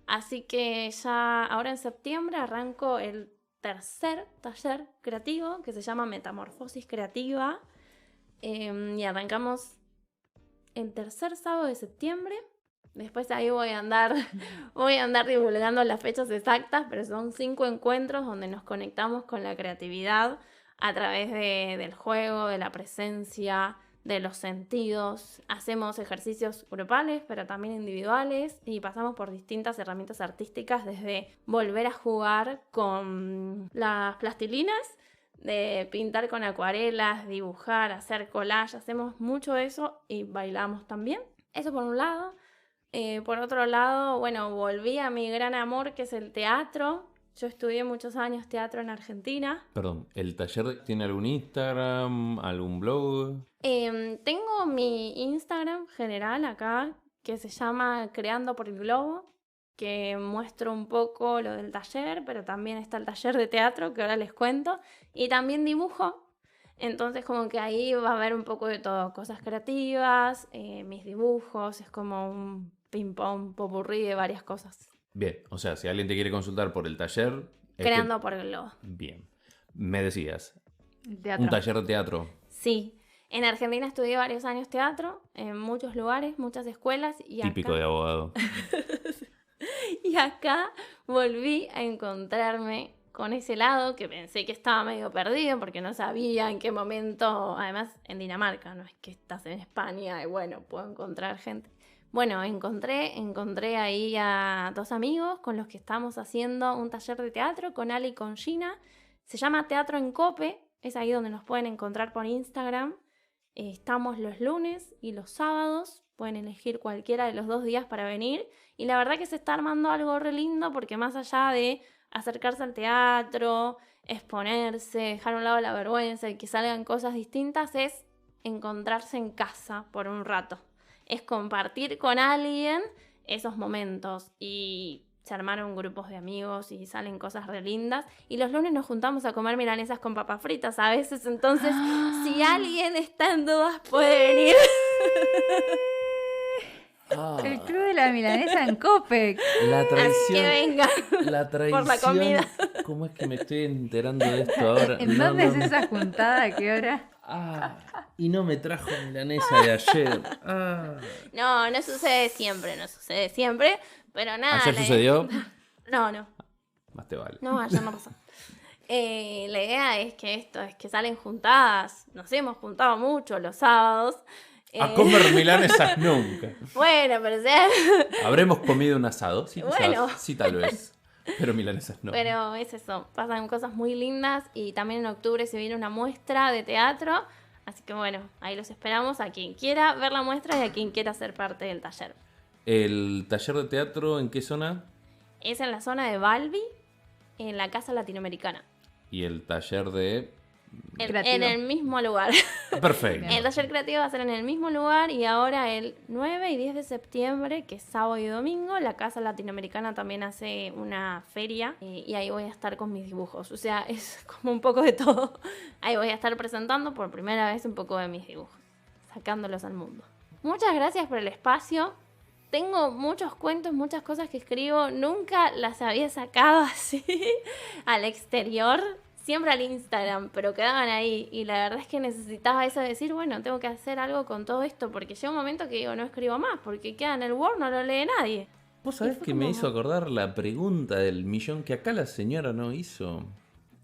Así que ya ahora en septiembre arranco el tercer taller creativo que se llama Metamorfosis Creativa. Y arrancamos el tercer sábado de septiembre. Después ahí voy a andar divulgando las fechas exactas, pero son 5 encuentros donde nos conectamos con la creatividad a través del juego, de la presencia, de los sentidos. Hacemos ejercicios grupales, pero también individuales, y pasamos por distintas herramientas artísticas, desde volver a jugar con las plastilinas, de pintar con acuarelas, dibujar, hacer collage. Hacemos mucho eso y bailamos también. Eso por un lado. Por otro lado, bueno, volví a mi gran amor, que es el teatro. Yo estudié muchos años teatro en Argentina. Perdón, ¿el taller tiene algún Instagram, algún blog? Tengo mi Instagram general acá, que se llama Creando por el Globo, que muestro un poco lo del taller, pero también está el taller de teatro, que ahora les cuento, y también dibujo. Entonces como que ahí va a haber un poco de todo, cosas creativas, mis dibujos, es como un ping-pong popurrí de varias cosas. Bien, o sea, si alguien te quiere consultar por el taller... Creando por el Globo. Bien. Me decías, Teatro. un taller de teatro. Sí, en Argentina estudié varios años teatro, en muchos lugares, muchas escuelas. Y Típico acá... de abogado. Y acá volví a encontrarme con ese lado que pensé que estaba medio perdido porque no sabía en qué momento, además en Dinamarca, no es que estás en España y bueno, puedo encontrar gente. Bueno, encontré ahí a 2 amigos con los que estamos haciendo un taller de teatro, con Ale y con Gina. Se llama Teatro en Cope, es ahí donde nos pueden encontrar por Instagram. Estamos los lunes y los sábados, pueden elegir cualquiera de los 2 días para venir. Y la verdad que se está armando algo re lindo, porque más allá de acercarse al teatro, exponerse, dejar a un lado la vergüenza y que salgan cosas distintas, es encontrarse en casa por un rato. Es compartir con alguien esos momentos, y se armaron grupos de amigos y salen cosas re lindas. Y los lunes nos juntamos a comer milanesas con papas fritas a veces, entonces si alguien está en dudas puede venir. El club de la milanesa en Copec. La traición. Así que venga. La traición. Por la comida. ¿Cómo es que me estoy enterando de esto ahora? ¿En dónde es esa juntada? ¿A qué hora? Y no me trajo milanesa de ayer. No sucede siempre, pero nada. ¿Ayer sucedió? No. Más te vale. No, ayer no pasó. La idea es que salen juntadas. Nos hemos juntado mucho los sábados. A comer milanesas nunca. Bueno, pero sea... ¿Habremos comido un asado? Sí, quizás. Bueno. Sí, tal vez. Pero milanesas no. Pero es eso, pasan cosas muy lindas, y también en octubre se viene una muestra de teatro, así que bueno, ahí los esperamos a quien quiera ver la muestra y a quien quiera ser parte del taller. ¿El taller de teatro en qué zona? Es en la zona de Balbi, en la Casa Latinoamericana. ¿Y el taller de...? En el mismo lugar. Perfecto. El taller creativo va a ser en el mismo lugar, y ahora el 9 y 10 de septiembre, que es sábado y domingo, la Casa Latinoamericana también hace una feria, y ahí voy a estar con mis dibujos. O sea, es como un poco de todo. Ahí voy a estar presentando por primera vez un poco de mis dibujos, sacándolos al mundo. Muchas gracias por el espacio. Tengo muchos cuentos, muchas cosas que escribo. Nunca las había sacado así al exterior. Siempre al Instagram, pero quedaban ahí. Y la verdad es que necesitaba eso de decir, bueno, tengo que hacer algo con todo esto, porque llega un momento que digo, no escribo más, porque queda en el Word, no lo lee nadie. ¿Vos sabés que me hizo acordar la pregunta del millón que acá la señora no hizo?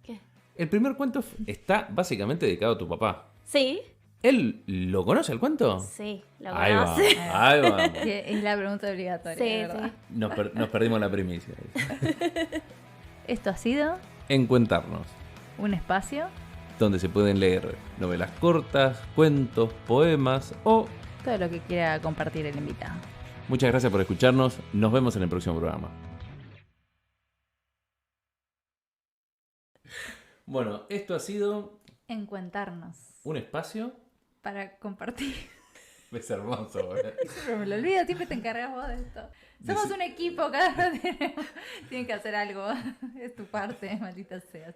¿Qué? El primer cuento está básicamente dedicado a tu papá. Sí. ¿Él lo conoce el cuento? Sí, lo Ahí va, conoce. ahí va. Que es la pregunta obligatoria, Sí, ¿verdad? sí. Nos perdimos la primicia. Esto ha sido Encuentarnos, un espacio, donde se pueden leer novelas cortas, cuentos, poemas o... todo lo que quiera compartir el invitado. Muchas gracias por escucharnos. Nos vemos en el próximo programa. Bueno, esto ha sido Encuentarnos un espacio para compartir. Es hermoso, boludo. Siempre me lo olvido, siempre te encargas vos de esto. Somos un equipo, cada uno tiene que hacer algo. Es tu parte, maldita sea.